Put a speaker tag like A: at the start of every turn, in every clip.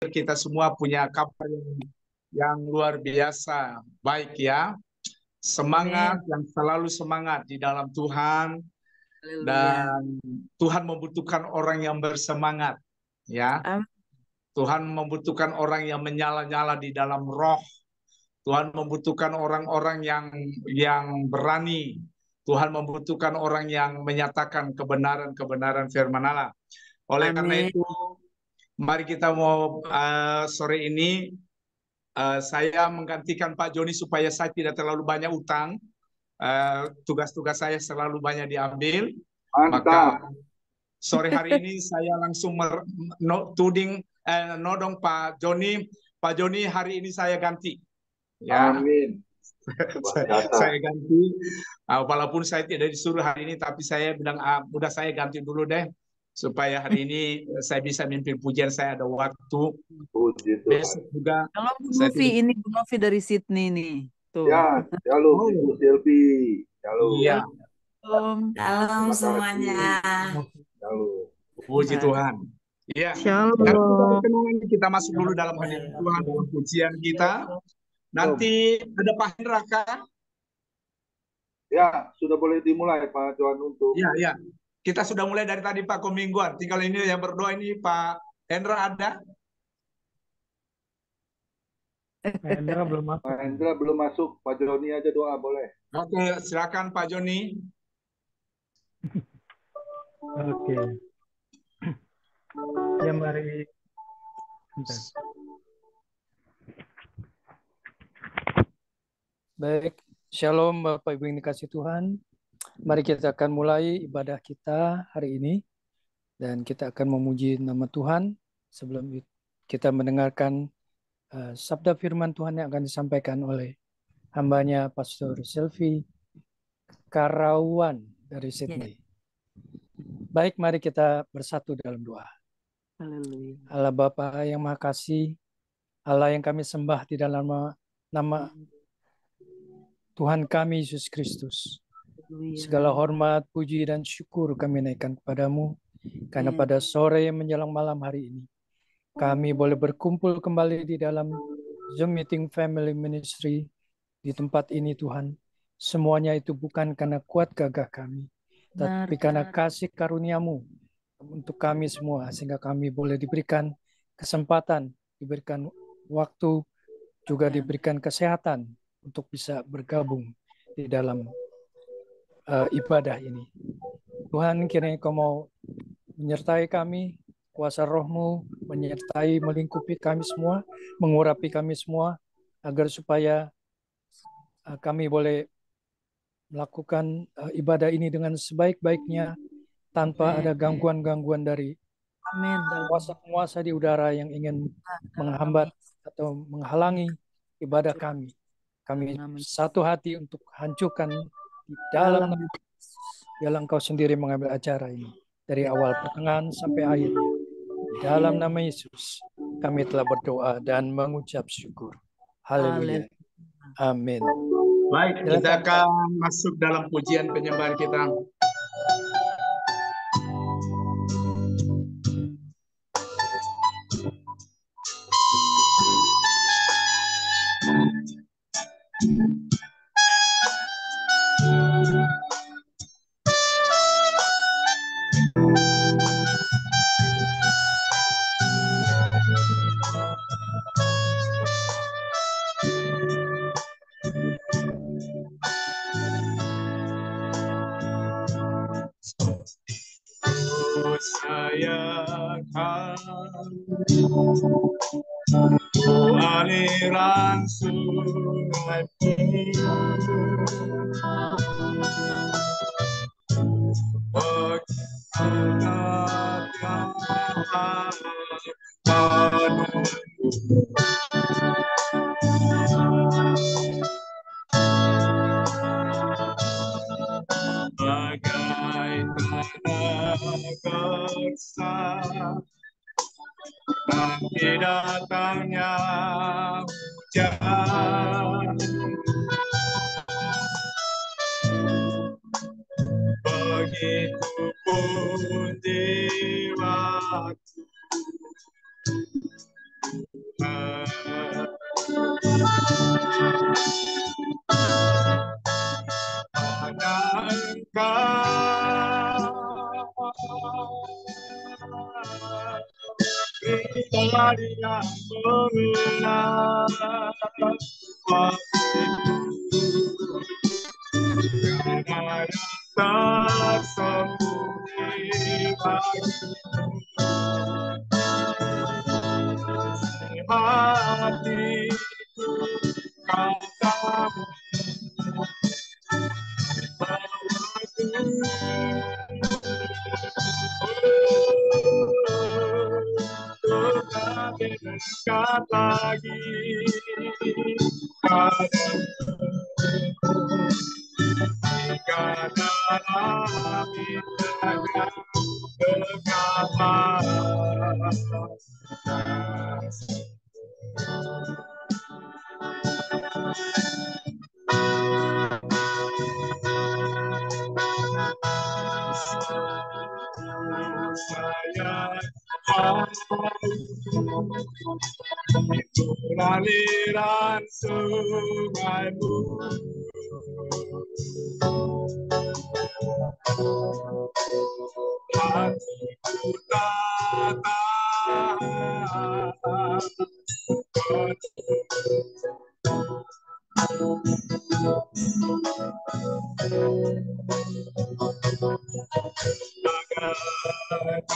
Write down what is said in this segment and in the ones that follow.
A: kita semua punya kabar yang luar biasa. Baik ya, semangat
B: Amin.
A: yang selalu semangat di dalam Tuhan,
B: Haleluya.
A: dan Tuhan membutuhkan orang yang bersemangat ya.
B: Amin.
A: Tuhan membutuhkan orang yang menyala-nyala di dalam roh. Tuhan membutuhkan orang-orang yang berani. Tuhan membutuhkan orang yang menyatakan kebenaran-kebenaran firman Allah. Oleh karena
B: Amin.
A: itu, mari kita mau sore ini saya menggantikan Pak Joni supaya saya tidak terlalu banyak utang. Tugas-tugas saya selalu banyak diambil. Maka
C: Mantap.
A: sore hari ini saya langsung nodong Pak Joni. Pak Joni, hari ini saya ganti. Ya,
C: Amin. Luar biasa.
A: saya ganti. Walaupun saya tidak disuruh hari ini, tapi saya bilang, udah saya ganti dulu deh, supaya hari ini saya bisa mimpin pujian, saya ada waktu.
C: Puji Tuhan.
A: Besok juga
B: Kalau Bu
A: saya
B: Novi, ini Bu Novi dari Sydney nih. Tuh.
C: Ya, shalom
A: Oh.
C: Ibu Silvi. Shalom.
A: Iya,
B: Shalom.
D: Salam semuanya.
C: Shalom.
A: puji Tuhan. Iya.
B: Shalom.
A: Karena kita perkenalan, kita masuk dulu dalam hadirat Tuhan, dalam pujian kita. Nanti ada Pak Hendra kah?
C: Ya, sudah boleh dimulai Pak Johan untuk.
A: Iya, iya. Kita sudah mulai dari tadi Pak Komingguan. Tinggal ini yang berdoa ini Pak Hendra ada?
E: Pak Hendra belum masuk.
C: Pak Hendra belum masuk. Pak Joni aja doa boleh.
A: Oke, silakan Pak Joni.
E: Oke. Ya mari. Bentar. Baik, Shalom Bapak Ibu yang dikasih Tuhan. Mari kita akan mulai ibadah kita hari ini. Dan kita akan memuji nama Tuhan sebelum kita mendengarkan sabda firman Tuhan yang akan disampaikan oleh hambanya Pastor Selvi Karawan dari Sydney. Baik, mari kita bersatu dalam doa.
B: Haleluya.
E: Allah Bapa yang Maha Kasih, Allah yang kami sembah di dalam nama Tuhan kami Yesus Kristus. Segala hormat, puji, dan syukur kami naikkan kepadamu, karena pada sore menjelang malam hari ini, kami boleh berkumpul kembali di dalam Zoom Meeting Family Ministry di tempat ini Tuhan. Semuanya itu bukan karena kuat gagah kami, tapi karena kasih karuniamu untuk kami semua, sehingga kami boleh diberikan kesempatan, diberikan waktu, juga diberikan kesehatan untuk bisa bergabung di dalam ibadah ini. Tuhan, kiranya Kau mau menyertai kami, kuasa Roh-Mu menyertai, melingkupi kami semua, mengurapi kami semua, agar supaya kami boleh melakukan ibadah ini dengan sebaik-baiknya, tanpa ada gangguan-gangguan dari penguasa-penguasa di udara yang ingin menghambat atau menghalangi ibadah kami. Kami satu hati untuk hancurkan di dalam biarlah Engkau sendiri mengambil acara ini dari awal pertengahan sampai akhirnya. Di dalam nama Yesus kami telah berdoa dan mengucap syukur. Haleluya. Amin.
A: Baik, kita akan masuk dalam pujian penyembahan kita. Aliran sungai bagai tanah gersang nanti datangnya hujan, begitupun di waktu Hanya Engkau pribadi yang mengenal tiada yang tersembunyi bagimu. Hatiku katamu dekat lagi padamu, jika dalam indahnya kegelapan. Saya itu aliran sungaimu, hatiku tak tahan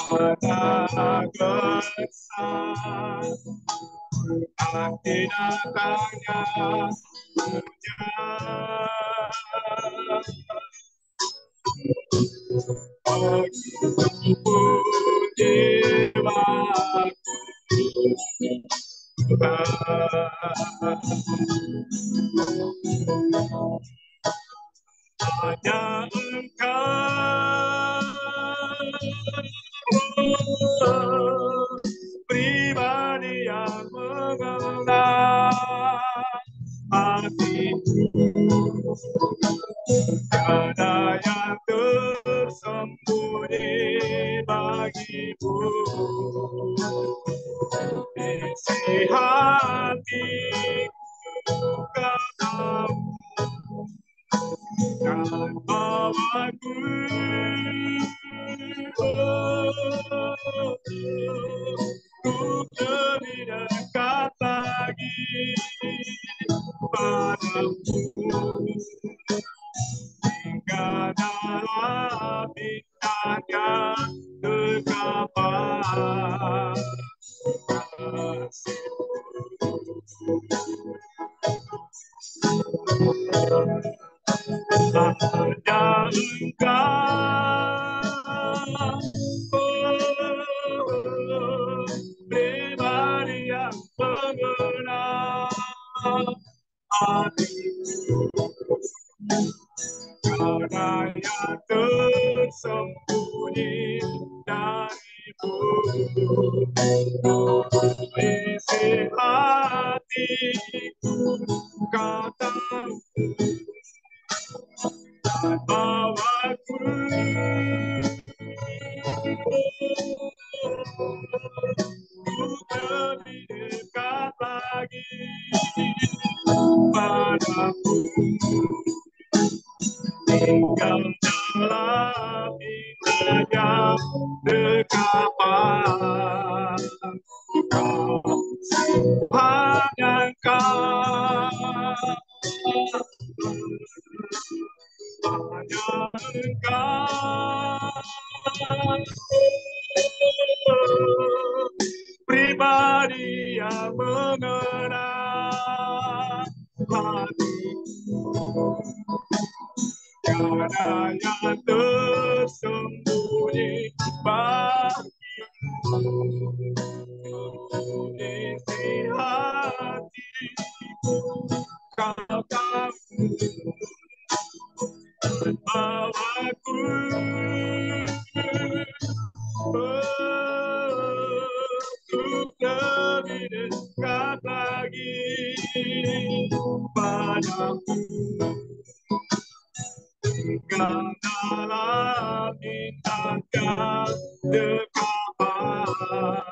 A: pada kesan hati datangnya hujan pun jiwaku hanya Engkau pribadi yang mengenal hatiku, tiada yang tersembunyi bagimu. Isi hatiku katamu dan bawaku untuk lebih dekat lagi padamu, hingga dalam indahnya kegelapan. Hanya Engkau pribadi yang mengenal hatiku, tiada yang tersembunyi darimu. Isi hatiku katamu dan bawaku untuk lebih dekat lagi padamu, tinggal dalam indahnya dekapan. Hanya Engkau, hanya Engkau pribadi yang mengenal hatiku, tiada yang tersembunyi bagimu. Isi hatiku katamu dan bawaku untuk lebih dekat lagi padamu, hingga dalam indahnya dekapan,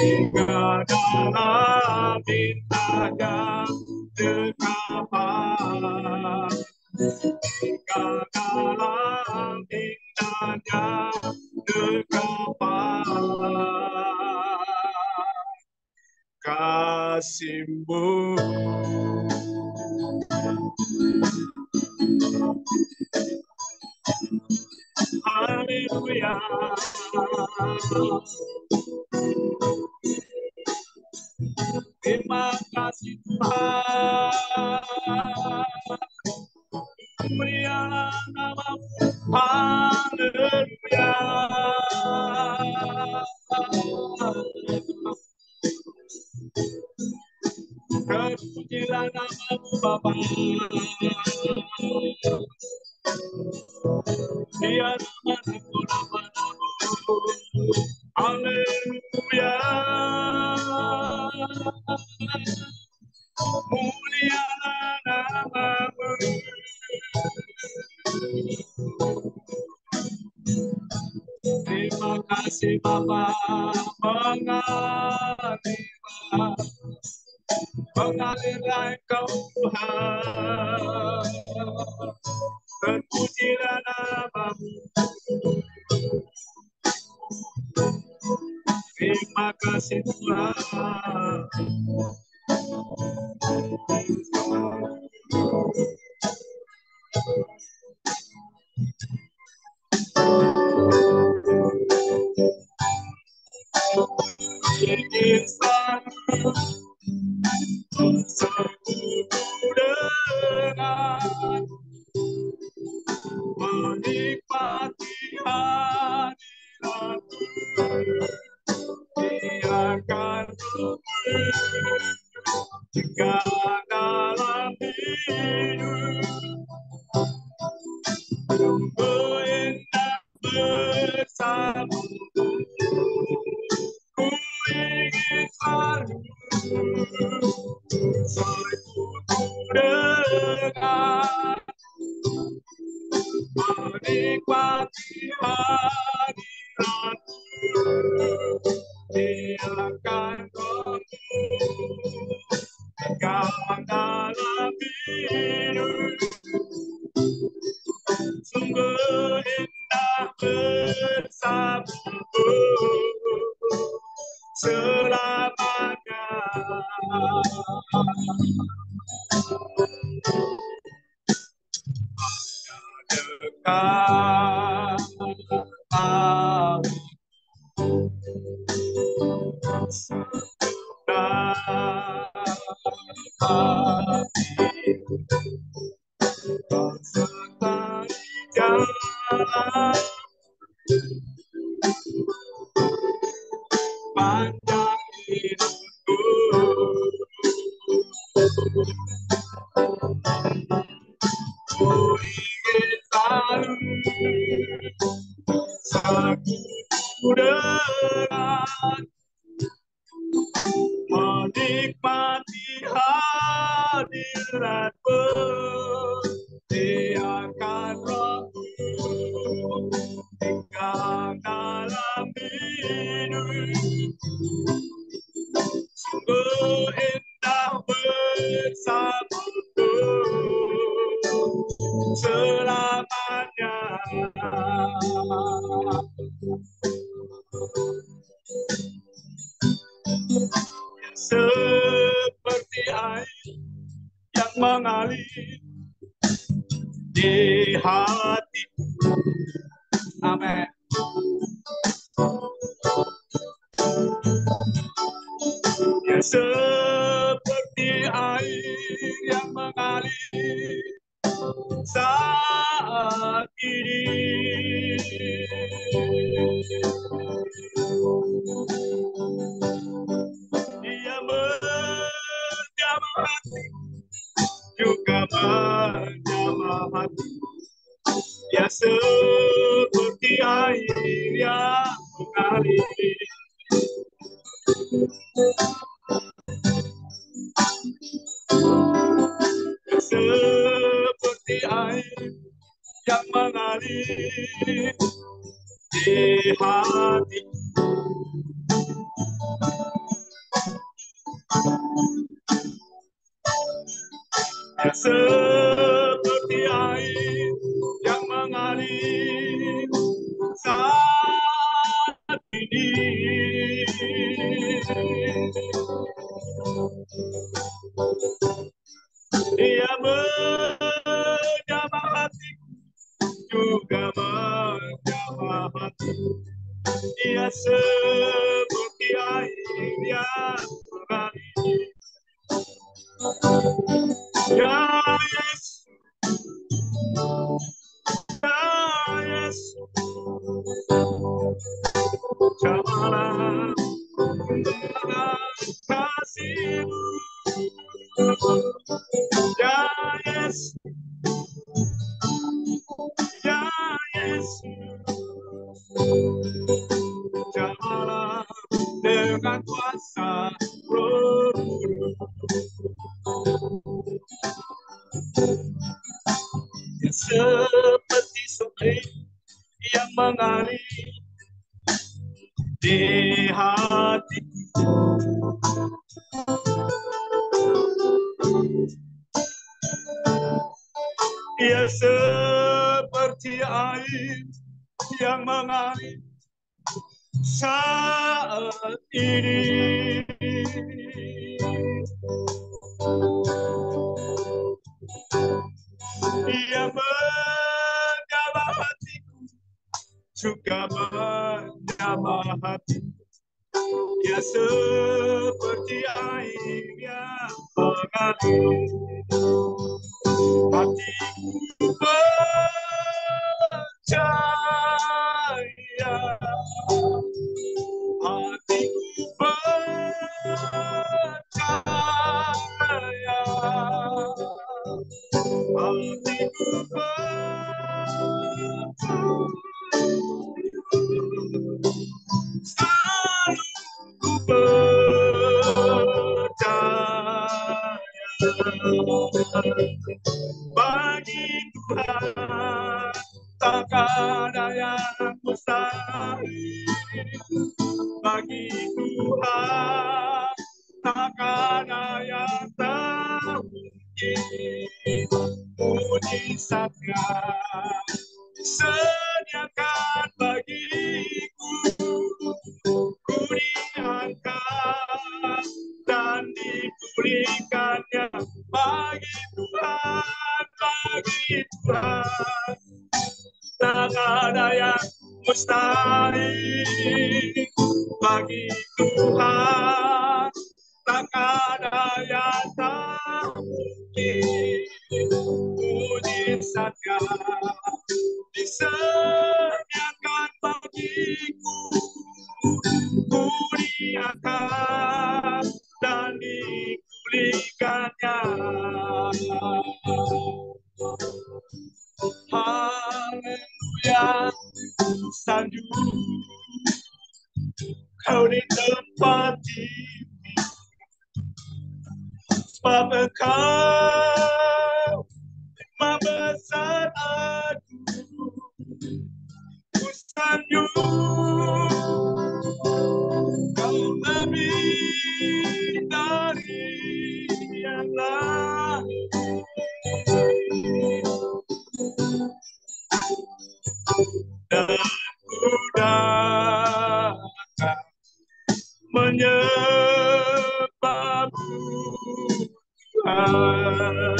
A: hingga dalam indahnya dekapan, dalam indahnya dekapan kasih-Mu. Haleluya. Terima kasih Tuhan. Mulialah nama-Mu. Haleluya. Terpujilah nama-Mu Bapa. Dia nama-Mu. Haleluya. Mulialah nama-Mu. Terima kasih Bapa, mengalirlah Engkau Tuhan, terpujilah nama-Mu. Terima kasih Tuhan. Ingin selalu sekutu dengan menikmati hadirat-Mu. Biarkan jika dalam hidup indah bersama-Mu. Ku ingin selalu sekutu dengan menikmati hadirat-Mu. Biarkan Engkau dalam hidup sungguh indah bersama-Mu selamanya. Dekat jalan panjang hidupku, ku ingin selalu sekutu dengan menikmati hadirat-Mu. Biarkan Roh-Mu tinggal dalam hidup sungguh indah bersama-Mu selamanya. Seperti air yang mengalir di hatiku. Amin. Ya, seperti air yang mengalir saat ini. Dia menjamah hati, juga menjamah hati. Ya, seperti air yang mengalir. Seperti air yang mengalir di hati.
D: Dia seperti air yang mengalir saat ini. Dia menjamah hatiku, juga menjamah hatiku. Dia seperti air yang mengalir. Ya Yesus, ya Yesus, jamahlah kasih-Mu. Ya Yesus, ya Yesus, jamahlah dengan kuasa Roh-Mu. Dia seperti sungai yang mengalir di hatiku. Dia seperti air yang mengalir saat ini. Dia menjamah hatiku, juga menjamah hatiku. Dia seperti air yang mengalir. Hatiku percaya, hatiku percaya, hatiku selalu ku percaya. Bagi Tuhan takkan ada yang mustahil. Bagi Tuhan takkan ada yang tak mungkin. Mujizatnya sediakan bagiku, ku diangkat dan dipulihkannya. Bagi Tuhan, bagi Tuhan tak ada yang mustahil. Bagi Tuhan tak ada yang tak mungkin. Mujizatnya disediakan bagiku, ku diangkat dan dipulihkannya. Haleluya, sanjung Kau di tempat ini, sebab Engkau membesar aku. Ku sanjung Kau lebih dari yang lain. Dan ku datang menyembahmu Tuhan.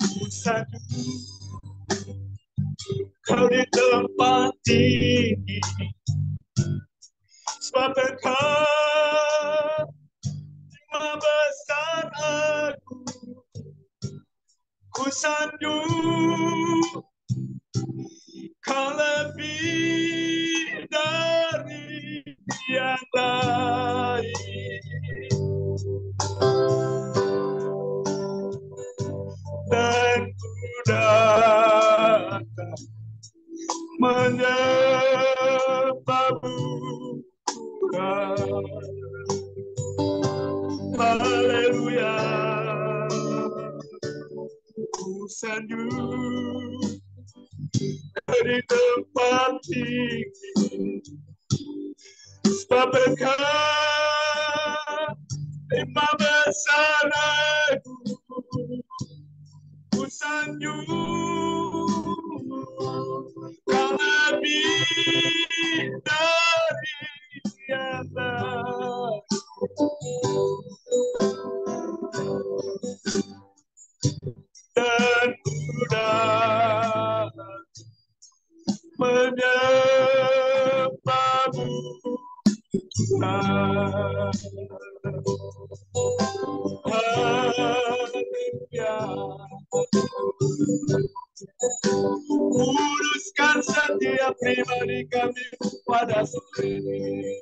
D: Ku sanjung Kau di tempat tinggi, sebab Engkau membesar aku. Ku sanjung Kau lebih dari yang lain. Dan ku datang menyembahmu Tuhan. Haleluya. Ku sanjung Kau di tempat tinggi, berkat lima besar aku ku sanjung kau lebih dari tiada dan mudah menyembahmu Tuhan. Haleluya. Kuduskan setiap pribadi kami pada sore ini.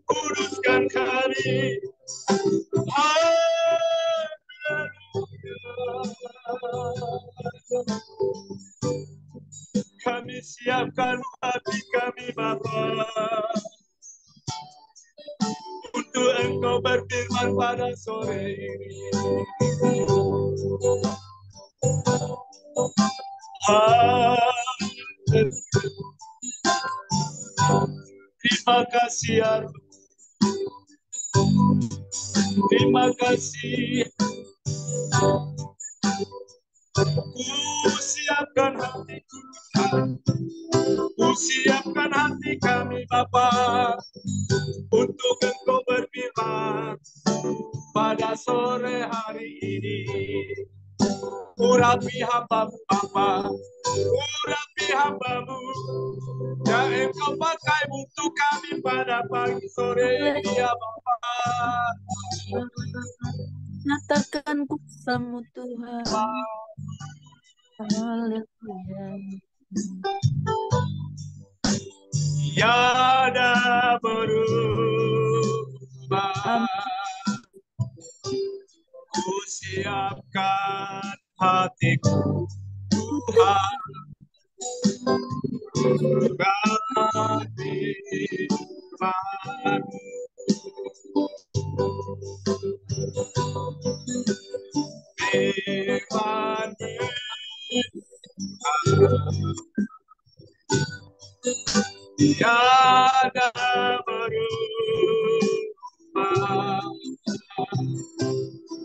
D: Kuduskan kami. Haleluya. Kami siapkan hati kami Bapa untuk Engkau berfirman pada sore ini. Terima kasih ya Roh. Terima kasih. Ku siapkan hatiku, ku siapkan hati kami Bapa untuk Engkau berfirman pada sore hari ini. Urapi hamba-Mu Bapa, urapi hamba-Mu yang Engkau pakai untuk kami pada pagi sore ini ya Bapa.
B: Nyatakan kuasa-Mu Tuhan. Haleluya.
D: Tiada berubah. Ku siapkan hatiku Tuhan. Tiada berubah.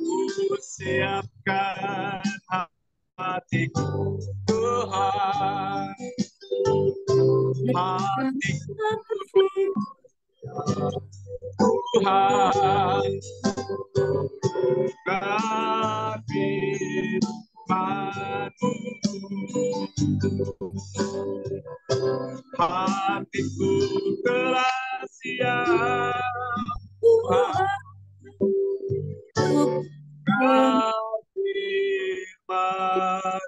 D: Ku siapkan hatiku Tuhan. Hatiku Tuhan. Berfirman-Mu. Hatiku telah siap Tuhan. Berfirman.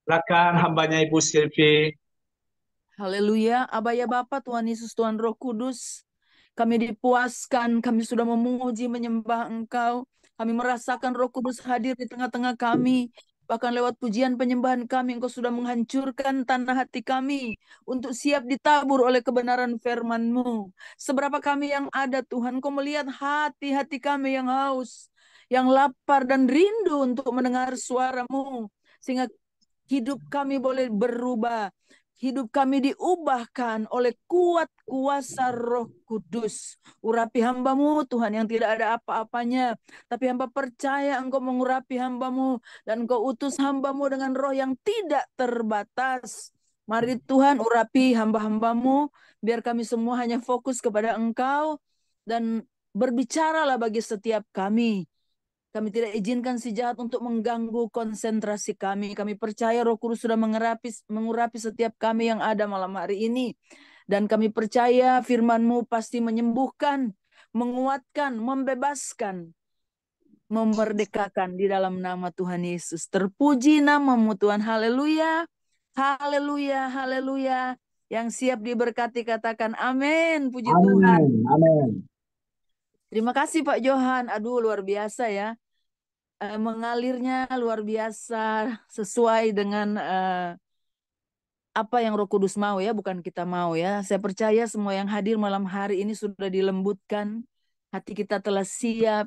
A: Silakan hambanya Ibu Silvi.
B: Haleluya, Aba ya Bapa, Tuhan Yesus, Tuhan Roh Kudus. Kami dipuaskan, kami sudah memuji, menyembah Engkau. Kami merasakan Roh Kudus hadir di tengah-tengah kami. Bahkan lewat pujian penyembahan kami, Engkau sudah menghancurkan tanah hati kami untuk siap ditabur oleh kebenaran firman-Mu. Seberapa kami yang ada, Tuhan, Engkau melihat hati-hati kami yang haus, yang lapar dan rindu untuk mendengar suara-Mu. Sehingga hidup kami boleh berubah. Hidup kami diubahkan oleh kuat kuasa Roh Kudus. Urapi hamba-Mu Tuhan yang tidak ada apa-apanya. Tapi hamba percaya Engkau mengurapi hamba-Mu. Dan Engkau utus hamba-Mu dengan roh yang tidak terbatas. Mari Tuhan urapi hamba-hamba-Mu. Biar kami semua hanya fokus kepada Engkau. Dan berbicaralah bagi setiap kami. Kami tidak izinkan si jahat untuk mengganggu konsentrasi kami. Kami percaya Roh Kudus sudah mengurapi setiap kami yang ada malam hari ini. Dan kami percaya firman-Mu pasti menyembuhkan, menguatkan, membebaskan, memerdekakan di dalam nama Tuhan Yesus. Terpuji nama-Mu Tuhan. Haleluya, haleluya, haleluya. Yang siap diberkati katakan amin. Puji Tuhan.
A: Amin.
B: Terima kasih Pak Johan. Aduh luar biasa ya. mengalirnya luar biasa sesuai dengan apa yang Roh Kudus mau ya, bukan kita mau ya. Saya percaya semua yang hadir malam hari ini sudah dilembutkan. Hati kita telah siap,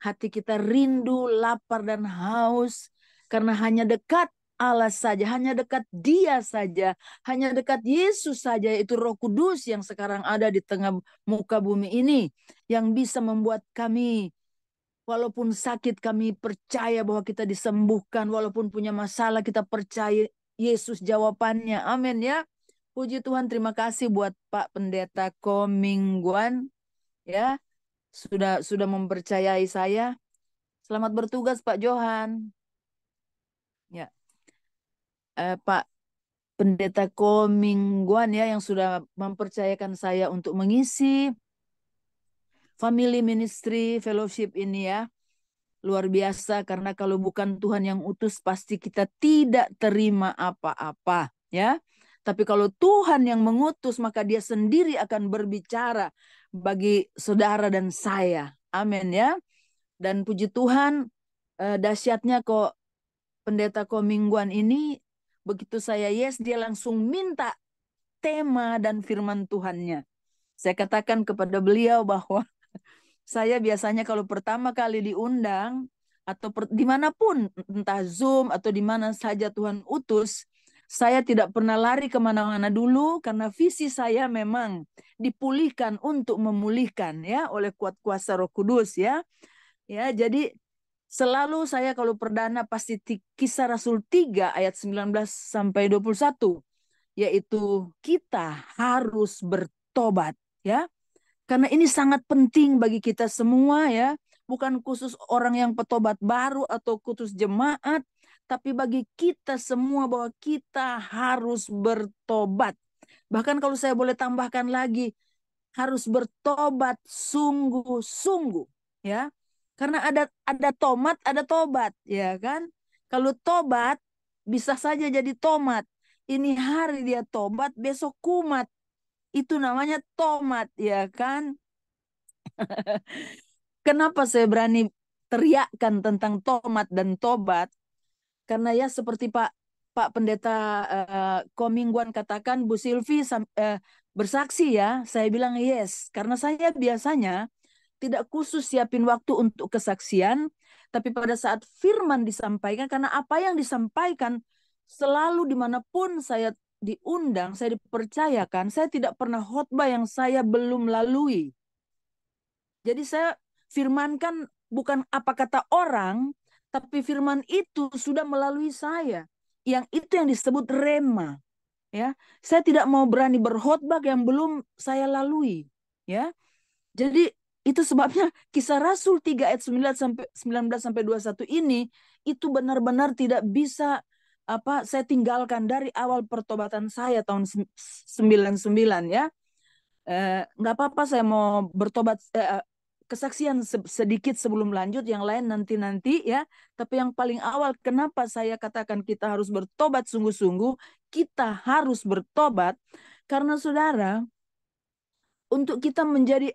B: hati kita rindu, lapar dan haus. Karena hanya dekat Allah saja, hanya dekat Dia saja, hanya dekat Yesus saja, itu Roh Kudus yang sekarang ada di tengah muka bumi ini, yang bisa membuat kami, walaupun sakit kami percaya bahwa kita disembuhkan, walaupun punya masalah kita percaya Yesus jawabannya. Amin ya. Puji Tuhan, terima kasih buat Pak Pendeta Komingguan ya, sudah mempercayai saya. Selamat bertugas Pak Johan. Ya. Pak Pendeta Komingguan ya, yang sudah mempercayakan saya untuk mengisi Family Ministry Fellowship ini ya. Luar biasa, karena kalau bukan Tuhan yang utus pasti kita tidak terima apa-apa ya. Tapi kalau Tuhan yang mengutus maka Dia sendiri akan berbicara bagi saudara dan saya. Amin ya. Dan puji Tuhan, dahsyatnya kok Pendeta Komingguan ini, begitu saya yes, dia langsung minta tema dan firman Tuhannya. Saya katakan kepada beliau bahwa saya biasanya kalau pertama kali diundang atau dimanapun, entah Zoom atau di mana saja Tuhan utus, saya tidak pernah lari kemana-mana dulu, karena visi saya memang dipulihkan untuk memulihkan ya oleh kuat kuasa Roh Kudus ya. Ya, jadi selalu saya kalau perdana pasti Kisah Rasul 3 ayat 19 sampai 21, yaitu kita harus bertobat ya. Karena ini sangat penting bagi kita semua ya. Bukan khusus orang yang petobat baru atau khusus jemaat. Tapi bagi kita semua bahwa kita harus bertobat. Bahkan kalau saya boleh tambahkan lagi, harus bertobat sungguh-sungguh ya. Karena ada tomat, ada tobat ya kan. Kalau tobat bisa saja jadi tomat. Ini hari dia tobat, besok kumat. Itu namanya tomat ya kan. Kenapa saya berani teriakkan tentang tomat dan tobat? Karena ya seperti Pak Pendeta Komingguan katakan, Bu Silvi bersaksi ya, saya bilang yes. Karena saya biasanya tidak khusus siapin waktu untuk kesaksian, tapi pada saat firman disampaikan, karena apa yang disampaikan selalu dimanapun saya diundang, saya dipercayakan, saya tidak pernah khotbah yang saya belum lalui. Jadi saya firmankan bukan apa kata orang, tapi firman itu sudah melalui saya. Yang itu yang disebut rema. Ya, saya tidak mau berani berkhotbah yang belum saya lalui. Ya, jadi itu sebabnya Kisah Rasul 3 ayat 19 sampai 21 ini itu benar-benar tidak bisa saya tinggalkan dari awal pertobatan saya tahun 99 ya. Nggak apa-apa saya mau bertobat, kesaksian sedikit sebelum lanjut, yang lain nanti-nanti ya. Tapi yang paling awal, kenapa saya katakan kita harus bertobat sungguh-sungguh, kita harus bertobat karena saudara, untuk kita menjadi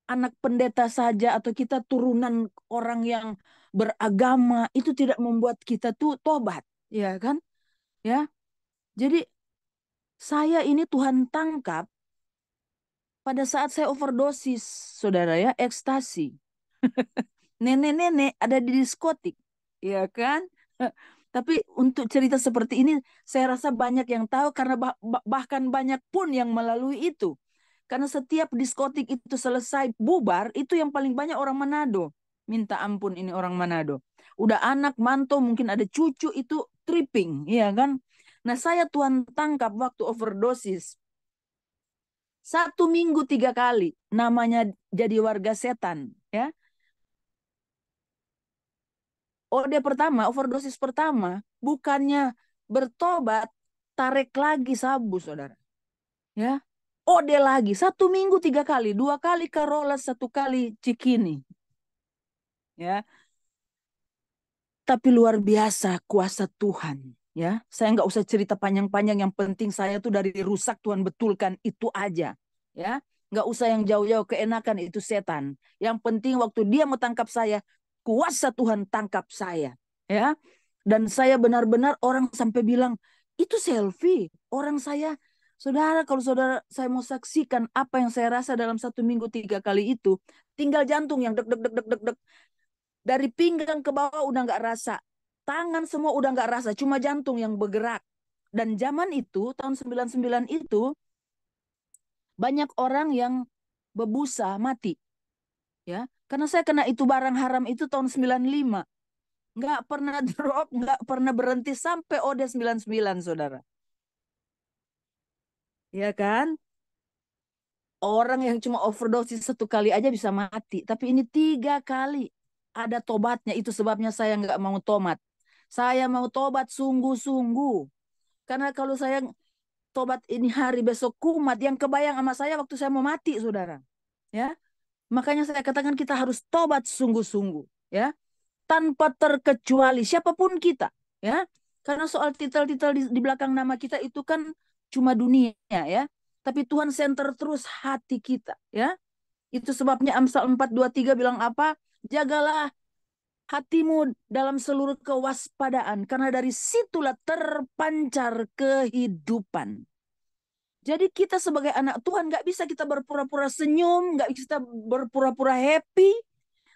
B: anak pendeta saja atau kita turunan orang yang beragama itu tidak membuat kita tuh tobat, ya kan? Ya. Jadi saya ini Tuhan tangkap pada saat saya overdosis, saudara ya, ekstasi. Nenek-nenek ada di diskotik, ya kan? Tapi untuk cerita seperti ini, saya rasa banyak yang tahu karena bahkan banyak pun yang melalui itu. Karena setiap diskotik itu selesai bubar, itu yang paling banyak orang Manado. Minta ampun ini orang Manado. Udah anak, mantu, mungkin ada cucu, itu tripping, ya kan? Nah saya Tuhan tangkap waktu overdosis. 1 minggu 3 kali, namanya jadi warga setan, ya. Overdosis pertama, bukannya bertobat, tarik lagi sabu, saudara. Ya, lagi 1 minggu 3 kali, 2 kali Karolas, 1 kali Cikini. Ya, tapi luar biasa kuasa Tuhan. Ya, saya nggak usah cerita panjang-panjang. Yang penting saya tuh dari rusak Tuhan betulkan, itu aja. Ya, nggak usah yang jauh-jauh, keenakan itu setan. Yang penting waktu dia mau tangkap saya, kuasa Tuhan tangkap saya. Ya. Dan saya benar-benar orang sampai bilang, itu selfie. Orang saya, saudara, kalau saudara saya mau saksikan apa yang saya rasa dalam 1 minggu 3 kali itu, tinggal jantung yang deg deg deg deg deg deg. Dari pinggang ke bawah udah nggak rasa. Tangan semua udah nggak rasa, cuma jantung yang bergerak. Dan zaman itu, tahun 99 itu, banyak orang yang berbusa mati. Ya, karena saya kena itu barang haram itu tahun 95. Nggak pernah drop, nggak pernah berhenti sampai OD 99, saudara. Ya kan? Orang yang cuma overdosis 1 kali aja bisa mati. Tapi ini 3 kali. Ada tobatnya, itu sebabnya saya nggak mau tobat. Saya mau tobat sungguh-sungguh. Karena kalau saya tobat ini hari besok kumat, yang kebayang sama saya waktu saya mau mati, saudara. Ya, makanya saya katakan kita harus tobat sungguh-sungguh. Ya, tanpa terkecuali siapapun kita, ya, karena soal titel-titel di belakang nama kita itu kan cuma dunia, ya, tapi Tuhan center terus hati kita, ya. Itu sebabnya Amsal 4:23 bilang apa? Jagalah hatimu dalam seluruh kewaspadaan, karena dari situlah terpancar kehidupan. Jadi kita sebagai anak Tuhan nggak bisa kita berpura-pura senyum, nggak bisa berpura-pura happy.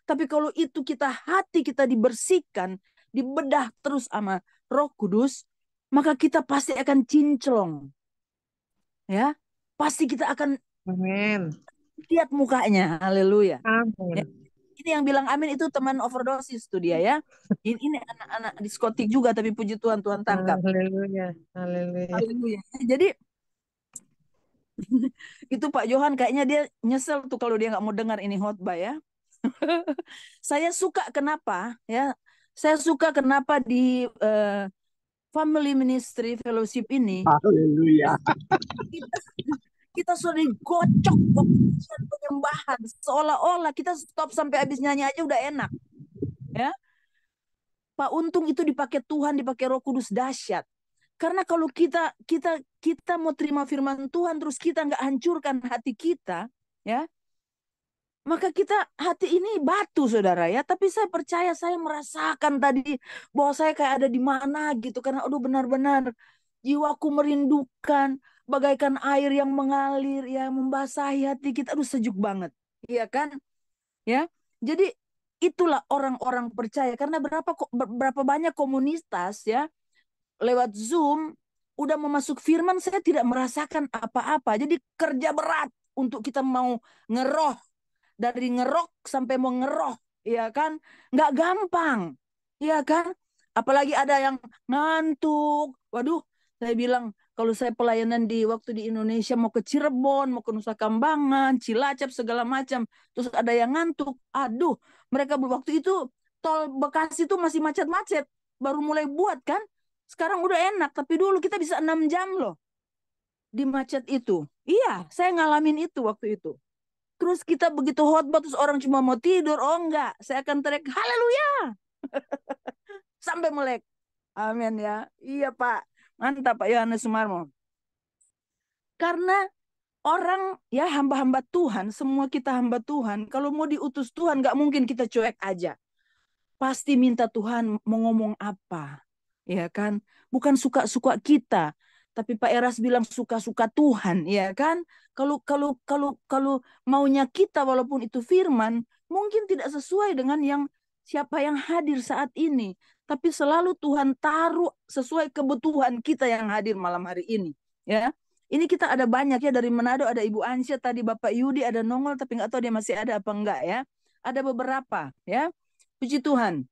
B: Tapi kalau itu hati kita dibersihkan, dibedah terus sama Roh Kudus, maka kita pasti akan cinclong. Ya, pasti kita akan
F: Amin.
B: lihat mukanya. Haleluya. Ya,
F: Amin.
B: ini yang bilang amin itu teman overdosis tuh dia, ya. Ini anak-anak diskotik juga, tapi puji Tuhan, Tuhan tangkap.
F: Haleluya. Haleluya.
B: Haleluya. Jadi itu Pak Johan kayaknya dia nyesel tuh kalau dia nggak mau dengar ini khotbah, ya. Saya suka kenapa, ya. Saya suka kenapa di Family Ministry Fellowship ini
A: Haleluya.
B: kita sudah digocok penyembahan, seolah-olah kita stop sampai habis nyanyi aja udah enak, ya. Pak, untung itu dipakai Tuhan, dipakai Roh Kudus, dahsyat. Karena kalau kita mau terima firman Tuhan terus kita nggak hancurkan hati kita, ya, maka kita hati ini batu, saudara, ya. Tapi saya percaya, saya merasakan tadi bahwa saya kayak ada di mana gitu, karena aduh benar-benar jiwaku merindukan bagaikan air yang mengalir, ya, membasahi hati kita. Aduh sejuk banget, iya kan, ya. Jadi itulah orang-orang percaya, karena berapa banyak komunitas, ya, lewat Zoom udah memasuk firman, saya tidak merasakan apa-apa. Jadi kerja berat untuk kita mau ngeroh, dari ngerok sampai mau ngeroh, ya kan, nggak gampang, ya kan. Apalagi ada yang ngantuk. Waduh, saya bilang kalau saya pelayanan waktu di Indonesia, mau ke Cirebon, mau ke Nusa Kambangan, Cilacap, segala macam, terus ada yang ngantuk. Aduh, mereka waktu itu tol Bekasi itu masih macet-macet, baru mulai buat kan. Sekarang udah enak, tapi dulu kita bisa 6 jam loh di macet itu. Iya, saya ngalamin itu waktu itu. Terus kita begitu khotbah terus orang cuma mau tidur. Oh enggak, saya akan teriak haleluya sampai melek. Amin, ya. Iya Pak, mantap Pak Yohanes Sumarmo. Karena orang, ya, hamba-hamba Tuhan, semua kita hamba Tuhan, kalau mau diutus Tuhan nggak mungkin kita cuek aja. Pasti minta Tuhan mau ngomong apa, ya kan? Bukan suka-suka kita, tapi Pak Eras bilang suka-suka Tuhan, ya kan? Kalau maunya kita, walaupun itu firman, mungkin tidak sesuai dengan siapa yang hadir saat ini, tapi selalu Tuhan taruh sesuai kebutuhan kita yang hadir malam hari ini, ya. Ini kita ada banyak, ya, dari Manado ada Ibu Ansya, tadi Bapak Yudi ada nongol, tapi nggak tahu dia masih ada apa enggak, ya. Ada beberapa, ya. Puji Tuhan.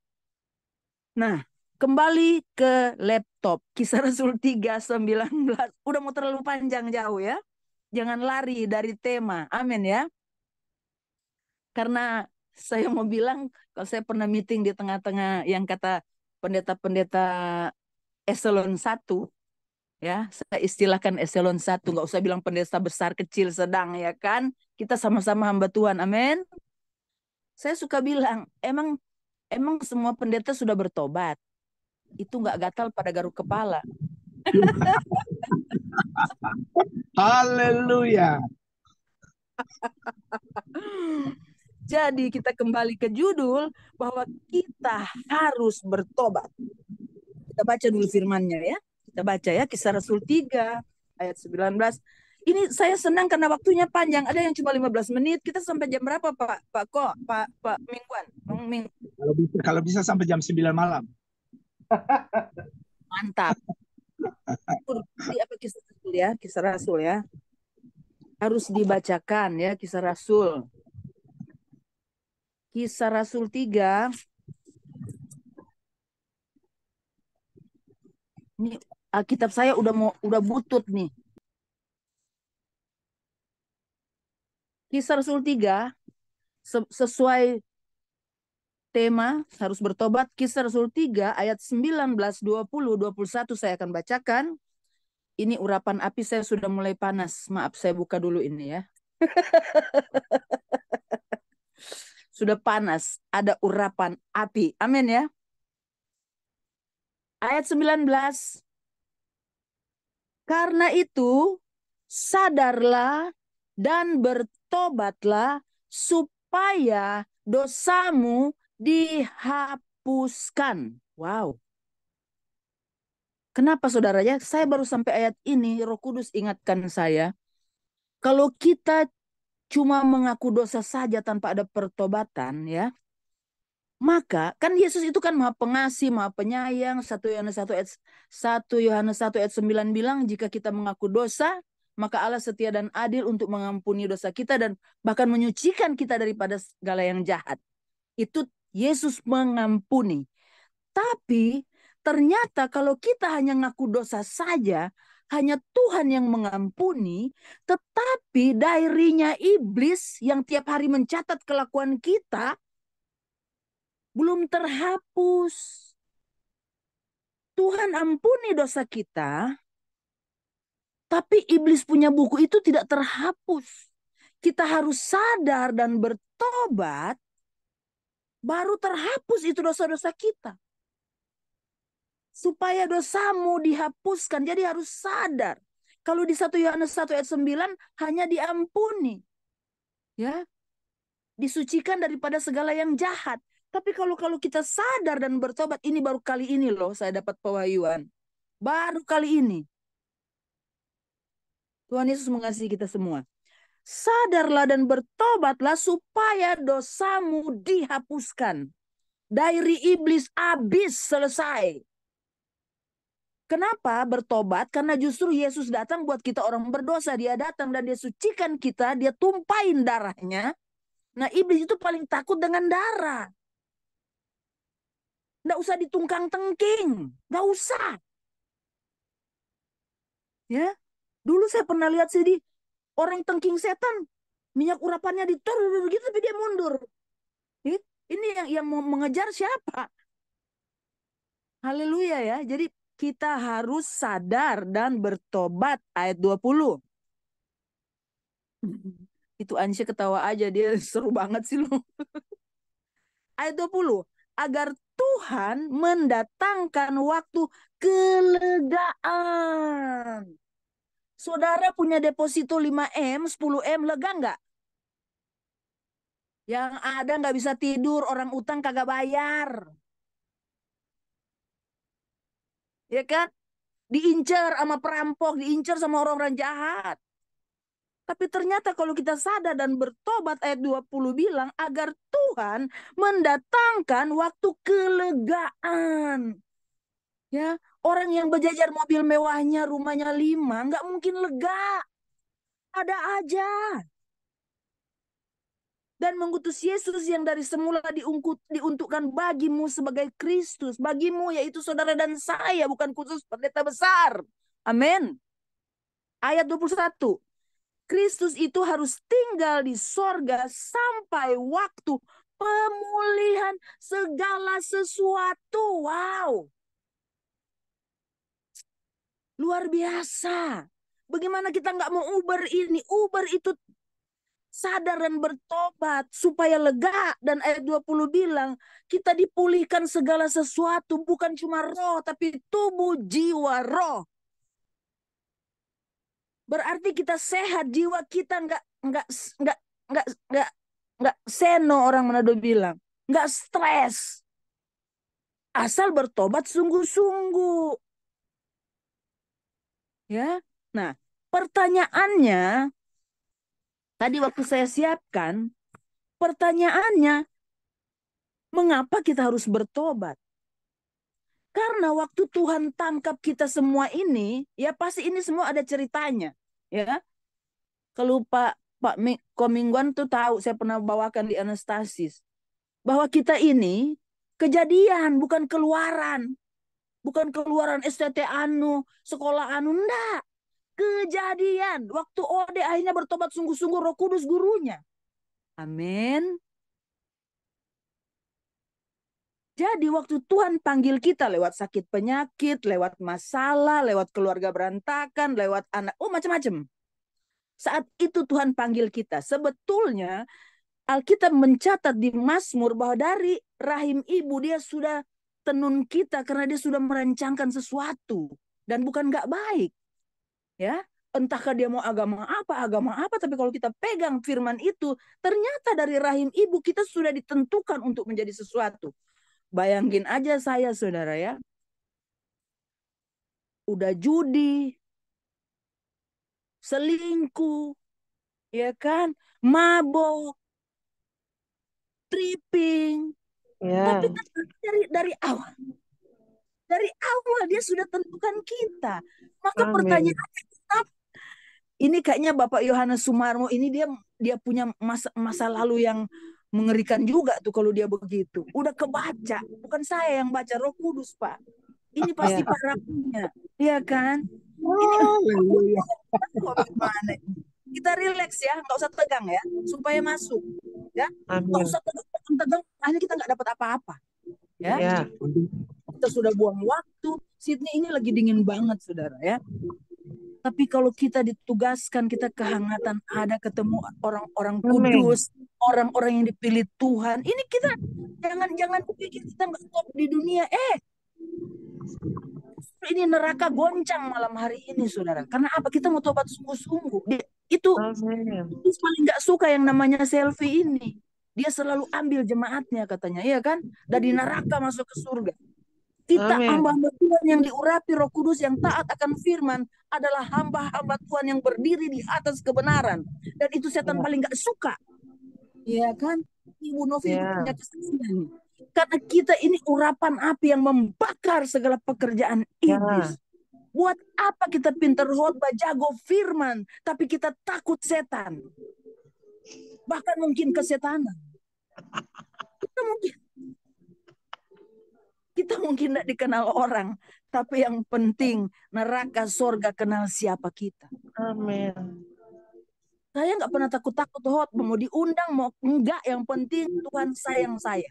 B: Nah, kembali ke laptop. Kisah Rasul 3:19. Udah mau terlalu panjang jauh, ya. Jangan lari dari tema. Amin, ya. Karena saya mau bilang, kalau saya pernah meeting di tengah-tengah yang kata pendeta-pendeta eselon 1, ya, saya istilahkan eselon 1, nggak usah bilang pendeta besar, kecil, sedang, ya kan. Kita sama-sama hamba Tuhan, amin. Saya suka bilang, emang semua pendeta sudah bertobat. Itu nggak gatal pada garuk kepala.
A: Haleluya.
B: Jadi kita kembali ke judul bahwa kita harus bertobat. Kita baca dulu firman-Nya ya. Kita baca ya, Kisah Rasul 3 ayat 19. Ini saya senang karena waktunya panjang. Ada yang cuma 15 menit. Kita sampai jam berapa, Pak? Pak Mingguan.
A: Kalau bisa sampai jam 9 malam.
B: Mantap. Di apa Kisah Rasul ya? Kisah Rasul ya. Harus dibacakan ya, Kisah Rasul. Kisah Rasul 3. Ini Alkitab saya udah butut nih. Kisah Rasul 3 sesuai tema harus bertobat. Kisah Rasul 3 ayat 19, 20, 21 saya akan bacakan. Ini urapan api saya sudah mulai panas. Maaf saya buka dulu ini ya. Sudah panas, ada urapan api. Amin ya. Ayat 19. Karena itu sadarlah dan bertobatlah supaya dosamu dihapuskan. Wow. Kenapa saudaranya? Saya baru sampai ayat ini, Roh Kudus ingatkan saya. Kalau kita cuma mengaku dosa saja tanpa ada pertobatan ya, maka kan Yesus itu kan Maha Pengasih, Maha Penyayang. 1 Yohanes 1 ayat 9 bilang, jika kita mengaku dosa, maka Allah setia dan adil untuk mengampuni dosa kita dan bahkan menyucikan kita daripada segala yang jahat. Itu Yesus mengampuni. Tapi ternyata kalau kita hanya ngaku dosa saja, hanya Tuhan yang mengampuni, tetapi diary-nya iblis yang tiap hari mencatat kelakuan kita belum terhapus. Tuhan ampuni dosa kita, tapi iblis punya buku itu tidak terhapus. Kita harus sadar dan bertobat, baru terhapus itu dosa-dosa kita. Supaya dosamu dihapuskan. Jadi harus sadar. Kalau di 1 Yohanes 1 ayat 9 hanya diampuni. Ya. Disucikan daripada segala yang jahat. Tapi kalau kita sadar dan bertobat, ini baru kali ini loh saya dapat pewahyuan. Baru kali ini. Tuhan Yesus mengasihi kita semua. Sadarlah dan bertobatlah supaya dosamu dihapuskan. Diary iblis habis, selesai. Kenapa bertobat? Karena justru Yesus datang buat kita orang berdosa. Dia datang dan dia sucikan kita. Dia tumpahin darahnya. Nah iblis itu paling takut dengan darah. Nggak usah ditungkang-tengking. Nggak usah. Ya, dulu saya pernah lihat sih orang tengking setan. Minyak urapannya ditaruh begitu tapi dia mundur. Ini yang mau mengejar siapa? Haleluya ya. Jadi kita harus sadar dan bertobat. Ayat 20. Itu Ansya ketawa aja. Dia seru banget sih lu. Ayat 20. Agar Tuhan mendatangkan waktu kelegaan. Saudara punya deposito 5M, 10M, lega nggak? Yang ada nggak bisa tidur, orang utang kagak bayar. Ya kan? Diincar sama perampok, diincar sama orang-orang jahat. Tapi ternyata kalau kita sadar dan bertobat, ayat 20 bilang, agar Tuhan mendatangkan waktu kelegaan. Ya, orang yang berjajar mobil mewahnya, rumahnya 5, nggak mungkin lega. Ada aja. Dan mengutus Yesus yang dari semula diuntukkan bagimu sebagai Kristus. Bagimu yaitu saudara dan saya, bukan khusus pendeta besar. Amin. Ayat 21. Kristus itu harus tinggal di sorga sampai waktu pemulihan segala sesuatu. Wow. Luar biasa. Bagaimana kita nggak mau Uber ini? Uber itu sadar dan bertobat supaya lega. Dan ayat 20 bilang, kita dipulihkan segala sesuatu, bukan cuma roh, tapi tubuh, jiwa, roh. Berarti kita sehat, jiwa kita nggak nggak seno, orang Manado bilang, nggak stres, asal bertobat sungguh-sungguh. Ya, nah pertanyaannya tadi waktu saya siapkan, pertanyaannya mengapa kita harus bertobat? Karena waktu Tuhan tangkap kita semua ini, ya pasti ini semua ada ceritanya, ya. Kalau Pak Komingguan tuh tahu, saya pernah bawakan di Anastasis, bahwa kita ini kejadian, bukan keluaran. Bukan keluaran STT anu, sekolah anu, enggak. Kejadian. Waktu Ode akhirnya bertobat sungguh-sungguh, Roh Kudus gurunya. Amin. Jadi waktu Tuhan panggil kita lewat sakit penyakit, lewat masalah, lewat keluarga berantakan, lewat anak, macam-macam. Saat itu Tuhan panggil kita. Sebetulnya Alkitab mencatat di Mazmur bahwa dari rahim ibu dia sudah tenun kita karena dia sudah merancangkan sesuatu dan bukan nggak baik, ya. Entahkah dia mau agama apa, tapi kalau kita pegang firman itu, ternyata dari rahim ibu kita sudah ditentukan untuk menjadi sesuatu. Bayangin aja saya, saudara, ya, udah judi, selingkuh, ya kan, mabok, tripping, tapi
F: Ya.
B: dari awal dia sudah tentukan kita. Maka
F: Amin.
B: pertanyaannya, ini kayaknya Bapak Yohanes Sumarmo ini dia punya masa lalu yang mengerikan juga tuh kalau dia begitu. Udah kebaca, bukan saya yang baca, Roh Kudus, Pak. Ini pasti
F: Ya.
B: Pak Rapinya, iya kan? Ini
A: Haleluya.
B: bagaimana? Kita rileks ya, nggak usah tegang ya, supaya masuk. Ya, nggak
F: Amin.
B: usah tegang, akhirnya kita nggak dapat apa-apa. Ya,
F: Ya.
B: kita sudah buang waktu. Sydney ini lagi dingin banget, saudara, ya. Tapi kalau kita ditugaskan, kita kehangatan, ada ketemu orang-orang
F: Amin.
B: kudus, orang-orang yang dipilih Tuhan. Ini kita jangan pikir kita nggak top di dunia. Ini neraka goncang malam hari ini, saudara. Karena apa? Kita mau tobat sungguh-sungguh. Itu
F: Amin.
B: paling nggak suka yang namanya selfie ini. Dia selalu ambil jemaatnya katanya, iya kan? Dari neraka masuk ke surga. Kita
F: Amin.
B: hamba-hamba Tuhan yang diurapi Roh Kudus, yang taat akan firman, adalah hamba-hamba Tuhan yang berdiri di atas kebenaran. Dan itu setan
F: Ya.
B: paling gak suka. Iya kan? Ibu Novi
F: Ya.
B: punya kesaksian. Karena kita ini urapan api yang membakar segala pekerjaan iblis. Buat apa kita pintar khotbah, jago firman, tapi kita takut setan. Bahkan mungkin kesetanan. Kita mungkin tidak dikenal orang, tapi yang penting neraka sorga kenal siapa kita.
F: Amin.
B: Saya nggak pernah takut-takut mau diundang mau enggak, yang penting Tuhan sayang saya.